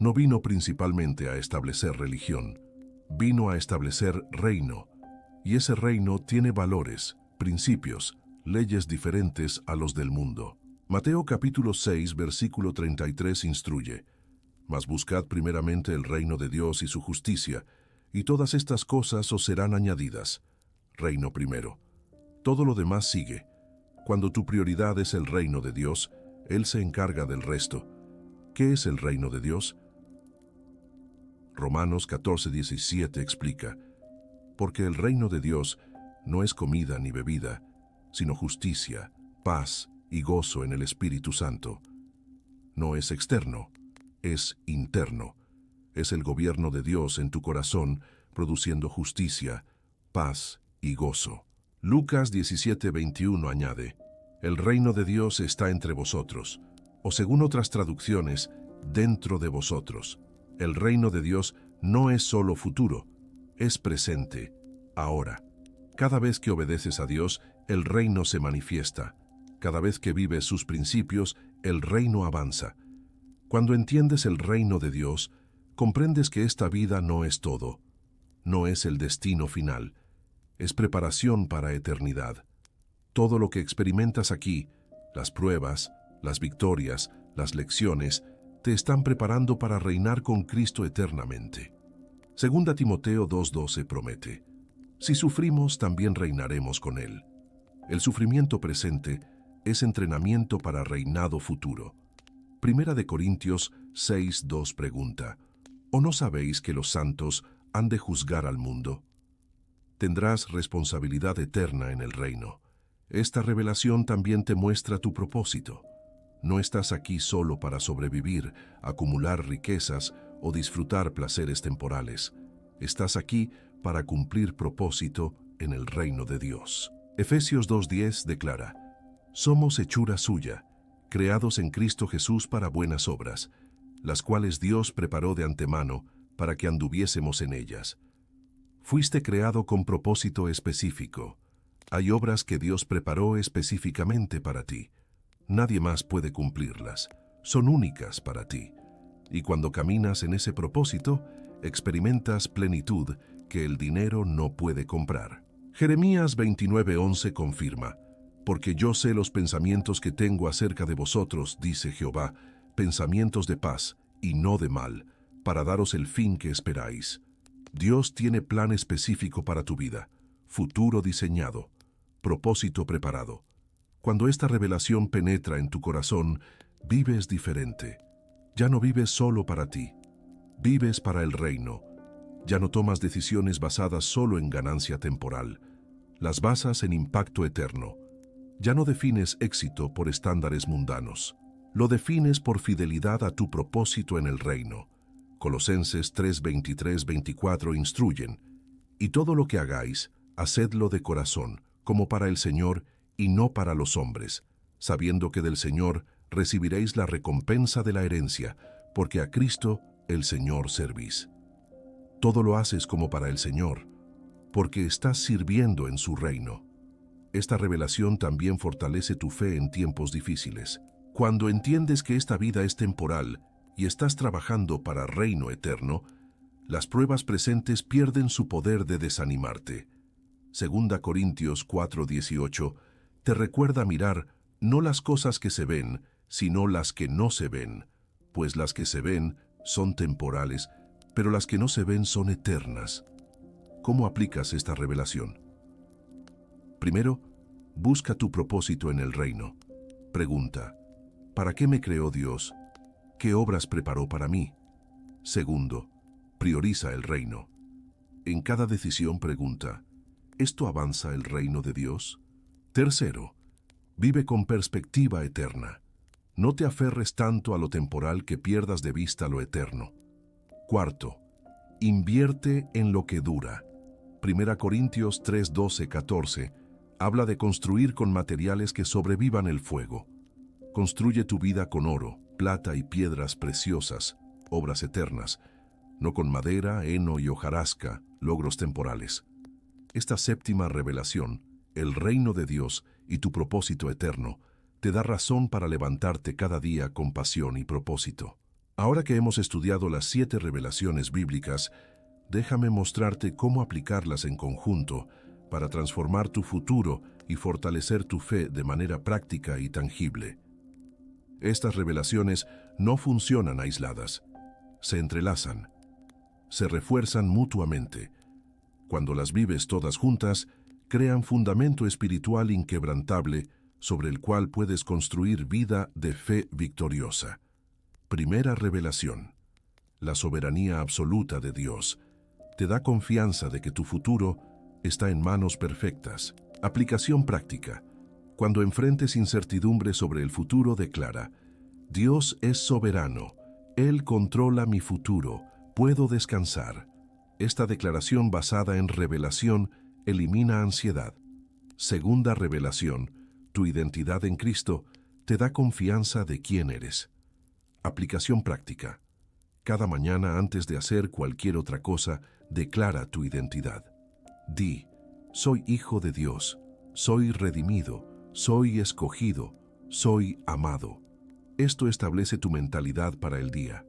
No vino principalmente a establecer religión, vino a establecer reino, y ese reino tiene valores, principios, leyes diferentes a los del mundo. Mateo capítulo 6, versículo 33 instruye: "Mas buscad primeramente el reino de Dios y su justicia, y todas estas cosas os serán añadidas". Reino primero. Todo lo demás sigue. Cuando tu prioridad es el reino de Dios, Él se encarga del resto. ¿Qué es el reino de Dios? Romanos 14:17 explica: "Porque el reino de Dios no es comida ni bebida, sino justicia, paz y gozo en el Espíritu Santo". No es externo, es interno. Es el gobierno de Dios en tu corazón, produciendo justicia, paz y gozo. Lucas 17:21 añade: "El reino de Dios está entre vosotros", o según otras traducciones, dentro de vosotros. El reino de Dios no es solo futuro, es presente, ahora. Cada vez que obedeces a Dios, el reino se manifiesta. Cada vez que vives sus principios, el reino avanza. Cuando entiendes el reino de Dios, comprendes que esta vida no es todo, no es el destino final, es preparación para eternidad. Todo lo que experimentas aquí, las pruebas, las victorias, las lecciones, te están preparando para reinar con Cristo eternamente. Segunda Timoteo 2:12 promete: "Si sufrimos, también reinaremos con Él". El sufrimiento presente es entrenamiento para reinado futuro. Primera de Corintios 6:2 pregunta: ¿O no sabéis que los santos han de juzgar al mundo? Tendrás responsabilidad eterna en el reino. Esta revelación también te muestra tu propósito. No estás aquí solo para sobrevivir, acumular riquezas o disfrutar placeres temporales. Estás aquí para cumplir propósito en el reino de Dios. Efesios 2:10 declara: "Somos hechura suya, creados en Cristo Jesús para buenas obras, las cuales Dios preparó de antemano para que anduviésemos en ellas". Fuiste creado con propósito específico. Hay obras que Dios preparó específicamente para ti. Nadie más puede cumplirlas. Son únicas para ti. Y cuando caminas en ese propósito, experimentas plenitud que el dinero no puede comprar. Jeremías 29:11 confirma: "Porque yo sé los pensamientos que tengo acerca de vosotros, dice Jehová, pensamientos de paz y no de mal, para daros el fin que esperáis". Dios tiene plan específico para tu vida, futuro diseñado, propósito preparado. Cuando esta revelación penetra en tu corazón, vives diferente. Ya no vives solo para ti, vives para el reino. Ya no tomas decisiones basadas solo en ganancia temporal, las basas en impacto eterno. Ya no defines éxito por estándares mundanos, lo defines por fidelidad a tu propósito en el reino. Colosenses 3:23-24 instruyen: "Y todo lo que hagáis, hacedlo de corazón, como para el Señor y no para los hombres, sabiendo que del Señor recibiréis la recompensa de la herencia, porque a Cristo el Señor servís". Todo lo haces como para el Señor, porque estás sirviendo en su reino. Esta revelación también fortalece tu fe en tiempos difíciles. Cuando entiendes que esta vida es temporal y estás trabajando para reino eterno, las pruebas presentes pierden su poder de desanimarte. Segunda Corintios 4:18 te recuerda mirar no las cosas que se ven, sino las que no se ven, pues las que se ven son temporales, pero las que no se ven son eternas. ¿Cómo aplicas esta revelación? Primero, busca tu propósito en el reino. Pregunta: ¿para qué me creó Dios? ¿Qué obras preparó para mí? Segundo, prioriza el reino. En cada decisión pregunta: ¿esto avanza el reino de Dios? Tercero, vive con perspectiva eterna. No te aferres tanto a lo temporal que pierdas de vista lo eterno. Cuarto, invierte en lo que dura. 1 Corintios 3:12-14 Habla de construir con materiales que sobrevivan el fuego. Construye tu vida con oro, plata y piedras preciosas, obras eternas, no con madera, heno y hojarasca, logros temporales. Esta séptima revelación, el reino de Dios y tu propósito eterno, te da razón para levantarte cada día con pasión y propósito. Ahora que hemos estudiado las 7 revelaciones bíblicas, déjame mostrarte cómo aplicarlas en conjunto para transformar tu futuro y fortalecer tu fe de manera práctica y tangible. Estas revelaciones no funcionan aisladas, se entrelazan, se refuerzan mutuamente. Cuando las vives todas juntas, crean fundamento espiritual inquebrantable sobre el cual puedes construir vida de fe victoriosa. Primera revelación. La soberanía absoluta de Dios te da confianza de que tu futuro está en manos perfectas. Aplicación práctica. Cuando enfrentes incertidumbre sobre el futuro, declara: Dios es soberano, Él controla mi futuro, puedo descansar. Esta declaración basada en revelación elimina ansiedad. Segunda revelación. Tu identidad en Cristo te da confianza de quién eres. Aplicación práctica. Cada mañana antes de hacer cualquier otra cosa, declara tu identidad. Di: soy hijo de Dios, soy redimido, soy escogido, soy amado. Esto establece tu mentalidad para el día.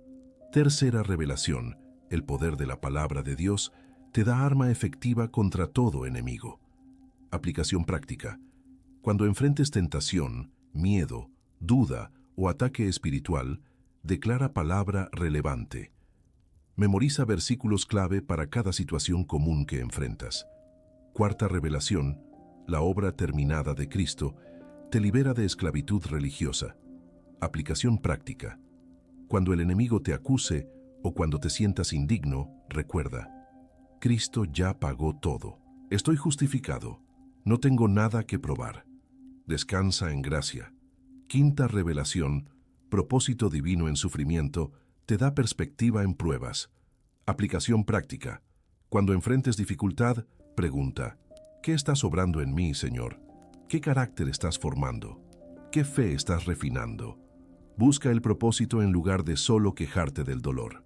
Tercera revelación. El poder de la palabra de Dios te da arma efectiva contra todo enemigo. Aplicación práctica. Cuando enfrentes tentación, miedo, duda o ataque espiritual, declara palabra relevante. Memoriza versículos clave para cada situación común que enfrentas. Cuarta revelación. La obra terminada de Cristo te libera de esclavitud religiosa. Aplicación práctica. Cuando el enemigo te acuse o cuando te sientas indigno, recuerda: Cristo ya pagó todo. Estoy justificado. No tengo nada que probar. Descansa en gracia. Quinta revelación. Propósito divino en sufrimiento te da perspectiva en pruebas. Aplicación práctica. Cuando enfrentes dificultad, pregunta: ¿qué está sobrando en mí, Señor? ¿Qué carácter estás formando? ¿Qué fe estás refinando? Busca el propósito en lugar de solo quejarte del dolor.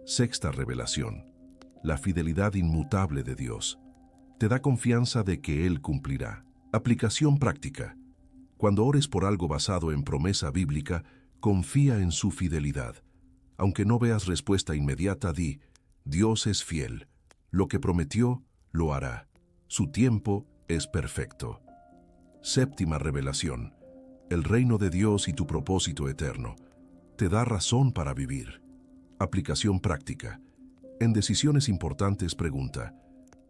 Sexta revelación. La fidelidad inmutable de Dios te da confianza de que Él cumplirá. Aplicación práctica. Cuando ores por algo basado en promesa bíblica, confía en su fidelidad. Aunque no veas respuesta inmediata, di: Dios es fiel. Lo que prometió, lo hará. Su tiempo es perfecto. Séptima revelación. El reino de Dios y tu propósito eterno te da razón para vivir. Aplicación práctica. En decisiones importantes, pregunta: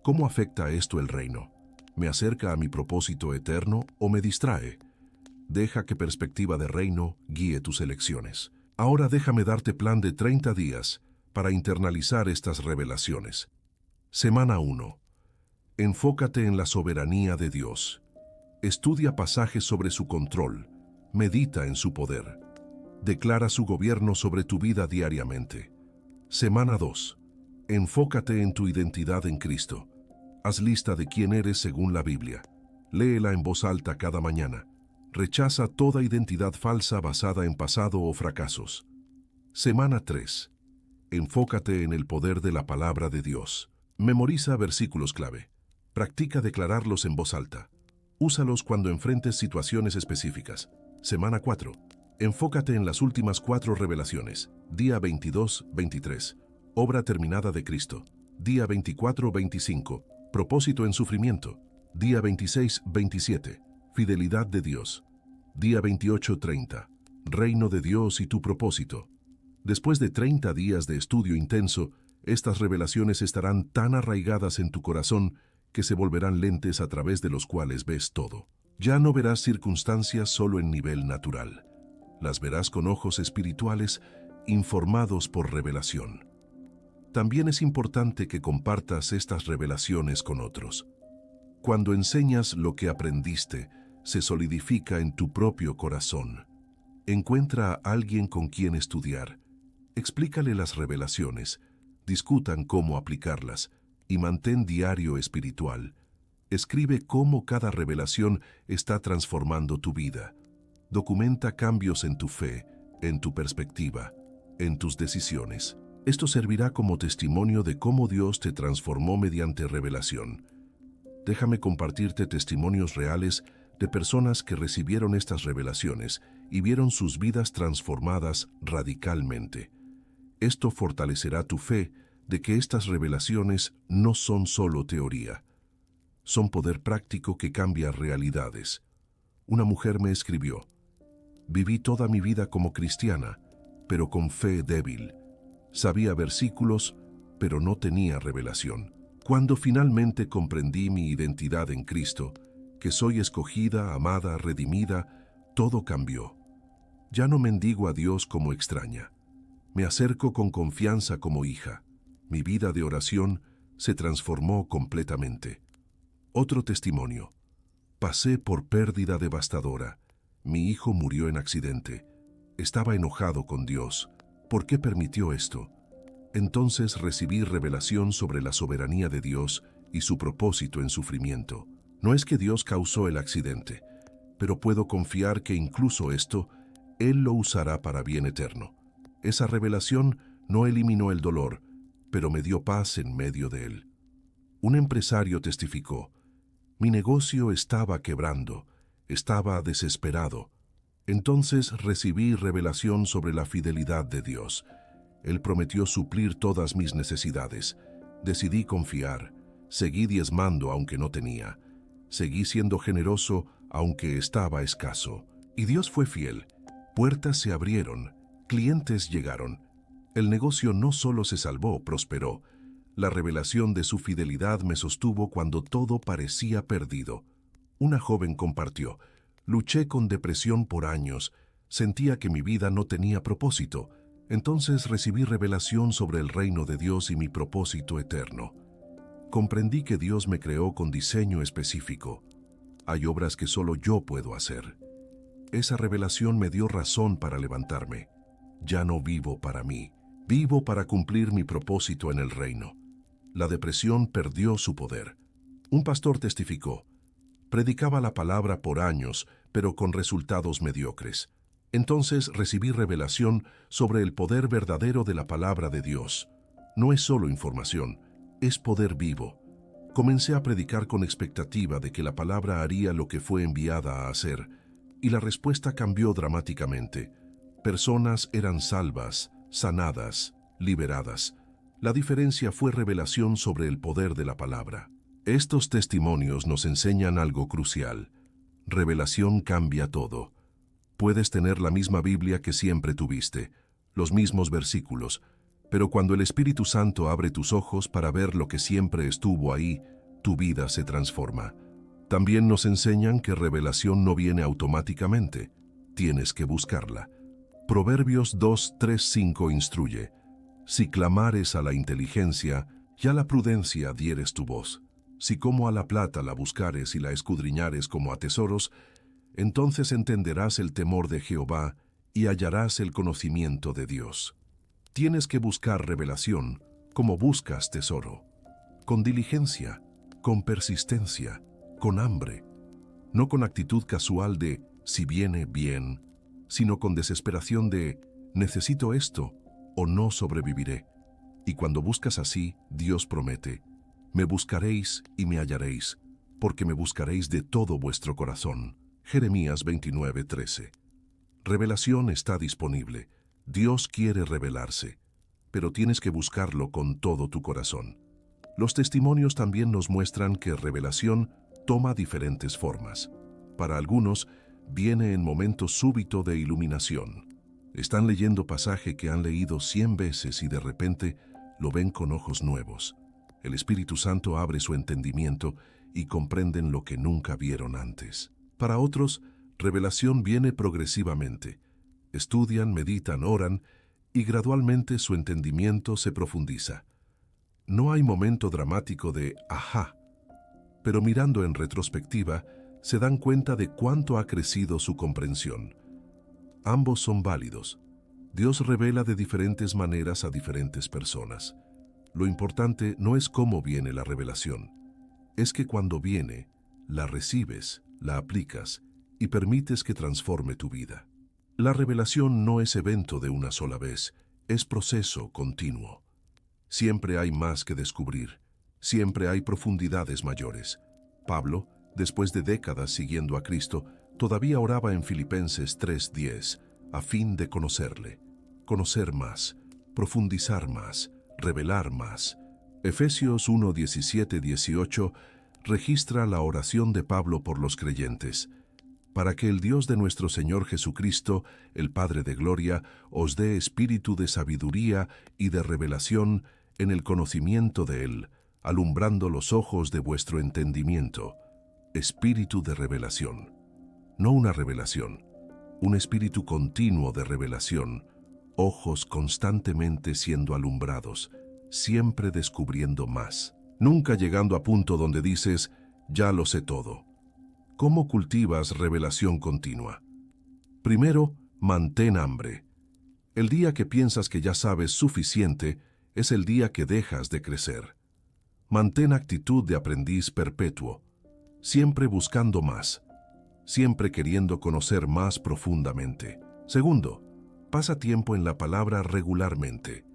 ¿cómo afecta esto el reino? ¿Me acerca a mi propósito eterno o me distrae? Deja que perspectiva de reino guíe tus elecciones. Ahora déjame darte plan de 30 días para internalizar estas revelaciones. Semana 1. Enfócate en la soberanía de Dios. Estudia pasajes sobre su control. Medita en su poder. Declara su gobierno sobre tu vida diariamente. Semana 2. Enfócate en tu identidad en Cristo. Haz lista de quién eres según la Biblia. Léela en voz alta cada mañana. Rechaza toda identidad falsa basada en pasado o fracasos. Semana 3. Enfócate en el poder de la palabra de Dios. Memoriza versículos clave. Practica declararlos en voz alta. Úsalos cuando enfrentes situaciones específicas. Semana 4. Enfócate en las últimas 4 revelaciones. Día 22-23. Obra terminada de Cristo. Día 24-25. Propósito en sufrimiento. Día 26-27. Fidelidad de Dios. Día 28-30. Reino de Dios y tu propósito. Después de 30 días de estudio intenso, estas revelaciones estarán tan arraigadas en tu corazón que se volverán lentes a través de los cuales ves todo. Ya no verás circunstancias solo en nivel natural. Las verás con ojos espirituales informados por revelación. También es importante que compartas estas revelaciones con otros. Cuando enseñas lo que aprendiste, se solidifica en tu propio corazón. Encuentra a alguien con quien estudiar. Explícale las revelaciones, discutan cómo aplicarlas y mantén diario espiritual. Escribe cómo cada revelación está transformando tu vida. Documenta cambios en tu fe, en tu perspectiva, en tus decisiones. Esto servirá como testimonio de cómo Dios te transformó mediante revelación. Déjame compartirte testimonios reales de personas que recibieron estas revelaciones y vieron sus vidas transformadas radicalmente. Esto fortalecerá tu fe de que estas revelaciones no son solo teoría. Son poder práctico que cambia realidades. Una mujer me escribió: viví toda mi vida como cristiana, pero con fe débil. Sabía versículos, pero no tenía revelación. Cuando finalmente comprendí mi identidad en Cristo, que soy escogida, amada, redimida, todo cambió. Ya no mendigo a Dios como extraña. Me acerco con confianza como hija. Mi vida de oración se transformó completamente. Otro testimonio. Pasé por pérdida devastadora. Mi hijo murió en accidente. Estaba enojado con Dios. ¿Por qué permitió esto? Entonces recibí revelación sobre la soberanía de Dios y su propósito en sufrimiento. No es que Dios causó el accidente, pero puedo confiar que incluso esto, Él lo usará para bien eterno. Esa revelación no eliminó el dolor, pero me dio paz en medio de él. Un empresario testificó: mi negocio estaba quebrando, estaba desesperado. Entonces recibí revelación sobre la fidelidad de Dios. Él prometió suplir todas mis necesidades. Decidí confiar. Seguí diezmando aunque no tenía. Seguí siendo generoso aunque estaba escaso. Y Dios fue fiel. Puertas se abrieron, clientes llegaron. El negocio no solo se salvó, prosperó. La revelación de su fidelidad me sostuvo cuando todo parecía perdido. Una joven compartió: luché con depresión por años, sentía que mi vida no tenía propósito. Entonces recibí revelación sobre el reino de Dios y mi propósito eterno. Comprendí que Dios me creó con diseño específico. Hay obras que solo yo puedo hacer. Esa revelación me dio razón para levantarme. Ya no vivo para mí, vivo para cumplir mi propósito en el reino. La depresión perdió su poder. Un pastor testificó: predicaba la palabra por años, pero con resultados mediocres. Entonces recibí revelación sobre el poder verdadero de la palabra de Dios. No es solo información, es poder vivo. Comencé a predicar con expectativa de que la palabra haría lo que fue enviada a hacer, y la respuesta cambió dramáticamente. Personas eran salvas, sanadas, liberadas. La diferencia fue revelación sobre el poder de la palabra. Estos testimonios nos enseñan algo crucial. Revelación cambia todo. Puedes tener la misma Biblia que siempre tuviste, los mismos versículos, pero cuando el Espíritu Santo abre tus ojos para ver lo que siempre estuvo ahí, tu vida se transforma. También nos enseñan que revelación no viene automáticamente. Tienes que buscarla. Proverbios 2:3-5 instruye: si clamares a la inteligencia, y a la prudencia dieres tu voz. Si como a la plata la buscares y la escudriñares como a tesoros, entonces entenderás el temor de Jehová y hallarás el conocimiento de Dios. Tienes que buscar revelación como buscas tesoro, con diligencia, con persistencia, con hambre, no con actitud casual de si viene bien, sino con desesperación de necesito esto o no sobreviviré. Y cuando buscas así, Dios promete: me buscaréis y me hallaréis, porque me buscaréis de todo vuestro corazón. Jeremías 29:13. Revelación está disponible. Dios quiere revelarse, pero tienes que buscarlo con todo tu corazón. Los testimonios también nos muestran que revelación toma diferentes formas. Para algunos, viene en momento súbito de iluminación. Están leyendo pasaje que han leído 100 veces y de repente lo ven con ojos nuevos. El Espíritu Santo abre su entendimiento y comprenden lo que nunca vieron antes. Para otros, revelación viene progresivamente. Estudian, meditan, oran y gradualmente su entendimiento se profundiza. No hay momento dramático de ¡ajá! Pero mirando en retrospectiva, se dan cuenta de cuánto ha crecido su comprensión. Ambos son válidos. Dios revela de diferentes maneras a diferentes personas. Lo importante no es cómo viene la revelación, es que cuando viene, la recibes, la aplicas y permites que transforme tu vida. La revelación no es evento de una sola vez, es proceso continuo. Siempre hay más que descubrir, siempre hay profundidades mayores. Pablo, después de décadas siguiendo a Cristo, todavía oraba en Filipenses 3:10, a fin de conocerle, conocer más, profundizar más, revelar más. Efesios 1:17-18 registra la oración de Pablo por los creyentes, para que el Dios de nuestro Señor Jesucristo, el Padre de Gloria, os dé espíritu de sabiduría y de revelación en el conocimiento de Él, alumbrando los ojos de vuestro entendimiento. Espíritu de revelación. No una revelación, un espíritu continuo de revelación, ojos constantemente siendo alumbrados, siempre descubriendo más, nunca llegando a punto donde dices, ya lo sé todo. ¿Cómo cultivas revelación continua? Primero, mantén hambre. El día que piensas que ya sabes suficiente es el día que dejas de crecer. Mantén actitud de aprendiz perpetuo, siempre buscando más, siempre queriendo conocer más profundamente. Segundo, pasa tiempo en la palabra regularmente.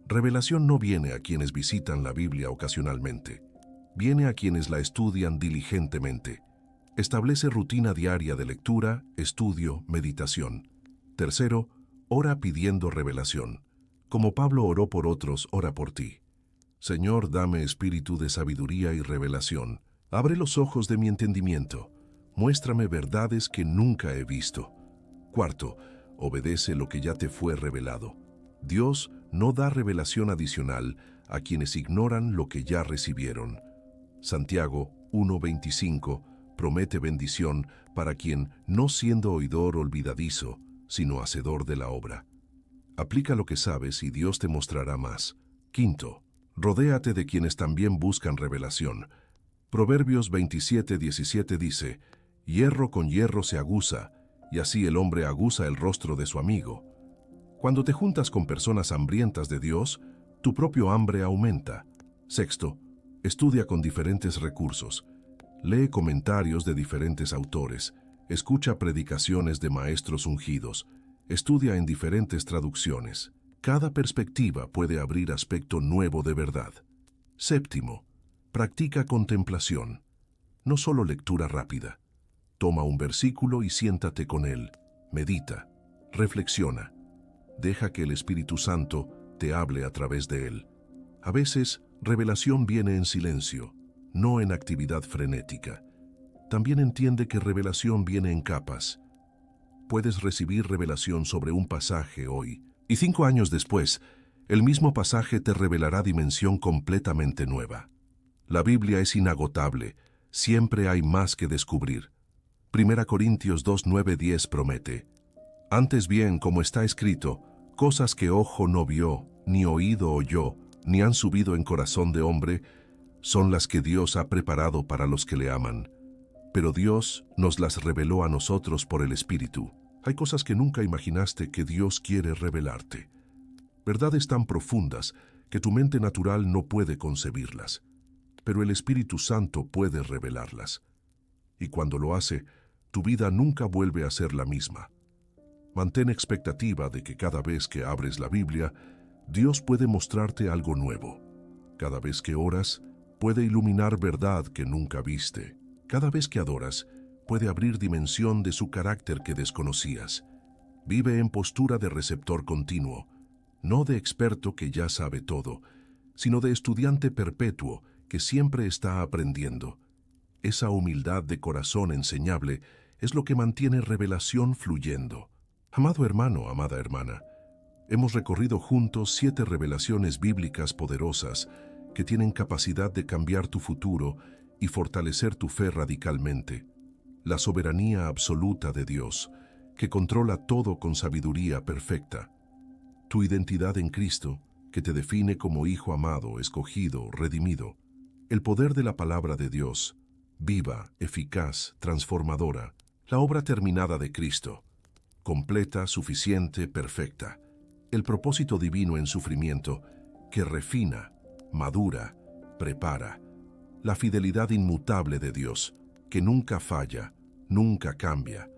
Revelación no viene a quienes visitan la Biblia ocasionalmente, viene a quienes la estudian diligentemente. Establece rutina diaria de lectura, estudio, meditación. Tercero, ora pidiendo revelación. Como Pablo oró por otros, ora por ti. Señor, dame espíritu de sabiduría y revelación. Abre los ojos de mi entendimiento. Muéstrame verdades que nunca he visto. Cuarto, obedece lo que ya te fue revelado. Dios no da revelación adicional a quienes ignoran lo que ya recibieron. Santiago 1:25 promete bendición para quien, no siendo oidor olvidadizo, sino hacedor de la obra. Aplica lo que sabes y Dios te mostrará más. Quinto, rodéate de quienes también buscan revelación. Proverbios 27:17 dice, hierro con hierro se aguza, y así el hombre aguza el rostro de su amigo. Cuando te juntas con personas hambrientas de Dios, tu propio hambre aumenta. Sexto, estudia con diferentes recursos. Lee comentarios de diferentes autores, escucha predicaciones de maestros ungidos, estudia en diferentes traducciones. Cada perspectiva puede abrir aspecto nuevo de verdad. Séptimo, practica contemplación, no solo lectura rápida. Toma un versículo y siéntate con él, medita, reflexiona. Deja que el Espíritu Santo te hable a través de él. A veces, revelación viene en silencio, no en actividad frenética. También entiende que revelación viene en capas. Puedes recibir revelación sobre un pasaje hoy, y 5 años después, el mismo pasaje te revelará dimensión completamente nueva. La Biblia es inagotable, siempre hay más que descubrir. 1 Corintios 2:9-10 promete, antes bien, como está escrito, cosas que ojo no vio, ni oído oyó, ni han subido en corazón de hombre, son las que Dios ha preparado para los que le aman. Pero Dios nos las reveló a nosotros por el Espíritu. Hay cosas que nunca imaginaste que Dios quiere revelarte. Verdades tan profundas que tu mente natural no puede concebirlas. Pero el Espíritu Santo puede revelarlas. Y cuando lo hace, tu vida nunca vuelve a ser la misma. Mantén expectativa de que cada vez que abres la Biblia, Dios puede mostrarte algo nuevo. Cada vez que oras, puede iluminar verdad que nunca viste. Cada vez que adoras, puede abrir dimensión de su carácter que desconocías. Vive en postura de receptor continuo, no de experto que ya sabe todo, sino de estudiante perpetuo que siempre está aprendiendo. Esa humildad de corazón enseñable es lo que mantiene revelación fluyendo. Amado hermano, amada hermana, hemos recorrido juntos 7 revelaciones bíblicas poderosas que tienen capacidad de cambiar tu futuro y fortalecer tu fe radicalmente. La soberanía absoluta de Dios, que controla todo con sabiduría perfecta. Tu identidad en Cristo, que te define como hijo amado, escogido, redimido. El poder de la palabra de Dios, viva, eficaz, transformadora. La obra terminada de Cristo, completa, suficiente, perfecta. El propósito divino en sufrimiento, que refina, madura, prepara. la fidelidad inmutable de Dios, que nunca falla, nunca cambia,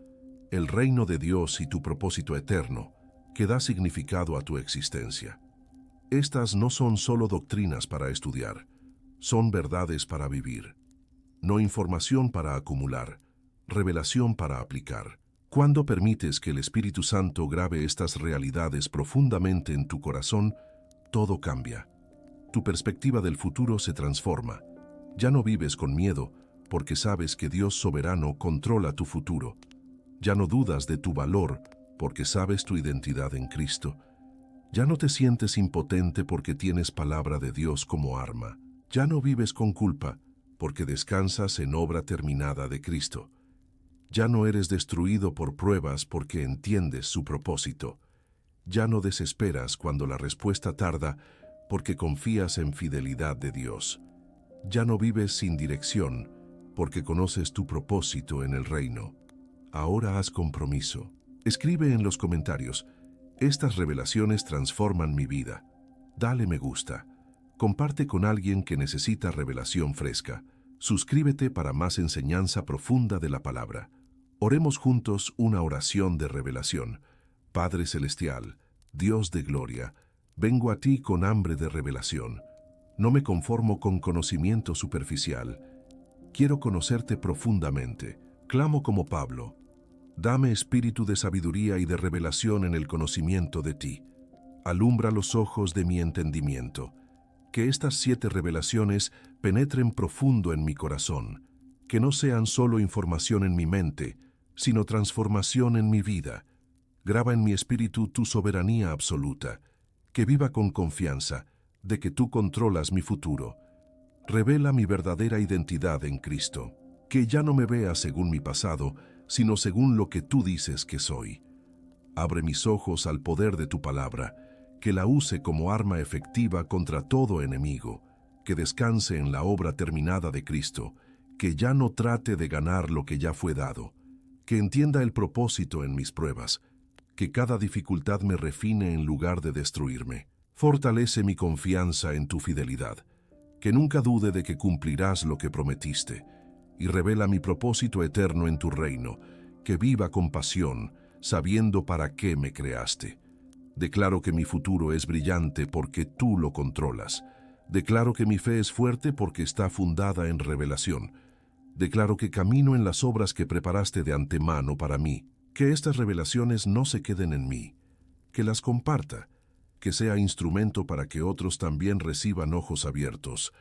el reino de Dios y tu propósito eterno, que da significado a tu existencia. Estas no son solo doctrinas para estudiar, son verdades para vivir. No información para acumular, revelación para aplicar. Cuando permites que el Espíritu Santo grabe estas realidades profundamente en tu corazón, todo cambia. Tu perspectiva del futuro se transforma. Ya no vives con miedo, porque sabes que Dios soberano controla tu futuro. Ya no dudas de tu valor, porque sabes tu identidad en Cristo. Ya no te sientes impotente porque tienes palabra de Dios como arma. Ya no vives con culpa, porque descansas en obra terminada de Cristo. Ya no eres destruido por pruebas porque entiendes su propósito. Ya no desesperas cuando la respuesta tarda porque confías en fidelidad de Dios. Ya no vives sin dirección porque conoces tu propósito en el reino. Ahora haz compromiso. Escribe en los comentarios: estas revelaciones transforman mi vida. Dale me gusta. Comparte con alguien que necesita revelación fresca. Suscríbete para más enseñanza profunda de la palabra. Oremos juntos una oración de revelación. Padre Celestial, Dios de gloria, vengo a ti con hambre de revelación. No me conformo con conocimiento superficial. Quiero conocerte profundamente. Clamo como Pablo: dame espíritu de sabiduría y de revelación en el conocimiento de ti. Alumbra los ojos de mi entendimiento. Que estas 7 revelaciones penetren profundo en mi corazón. Que no sean solo información en mi mente, sino transformación en mi vida. Graba en mi espíritu tu soberanía absoluta. Que viva con confianza de que tú controlas mi futuro. Revela mi verdadera identidad en Cristo. Que ya no me vea según mi pasado, sino según lo que tú dices que soy. Abre mis ojos al poder de tu palabra, que la use como arma efectiva contra todo enemigo, que descanse en la obra terminada de Cristo, que ya no trate de ganar lo que ya fue dado, que entienda el propósito en mis pruebas, que cada dificultad me refine en lugar de destruirme. Fortalece mi confianza en tu fidelidad, que nunca dude de que cumplirás lo que prometiste, y revela mi propósito eterno en tu reino, que viva con pasión, sabiendo para qué me creaste. Declaro que mi futuro es brillante porque tú lo controlas. Declaro que mi fe es fuerte porque está fundada en revelación. Declaro que camino en las obras que preparaste de antemano para mí. Que estas revelaciones no se queden en mí, que las comparta, que sea instrumento para que otros también reciban ojos abiertos.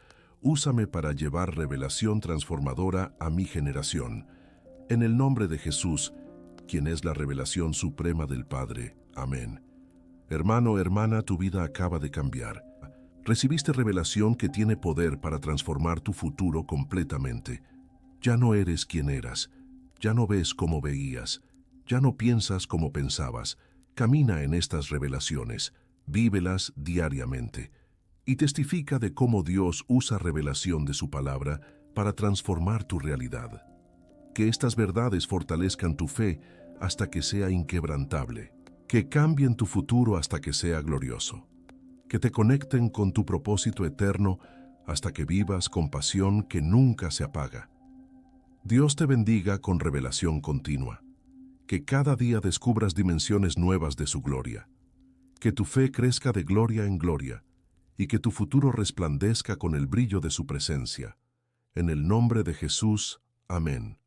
Úsame para llevar revelación transformadora a mi generación. En el nombre de Jesús, quien es la revelación suprema del Padre. Amén. Hermano, hermana, tu vida acaba de cambiar. Recibiste revelación que tiene poder para transformar tu futuro completamente. Ya no eres quien eras, ya no ves como veías, ya no piensas como pensabas. Camina en estas revelaciones, vívelas diariamente y testifica de cómo Dios usa revelación de su palabra para transformar tu realidad. Que estas verdades fortalezcan tu fe hasta que sea inquebrantable, que cambien tu futuro hasta que sea glorioso, que te conecten con tu propósito eterno hasta que vivas con pasión que nunca se apaga. Dios te bendiga con revelación continua, que cada día descubras dimensiones nuevas de su gloria, que tu fe crezca de gloria en gloria y que tu futuro resplandezca con el brillo de su presencia. En el nombre de Jesús, amén.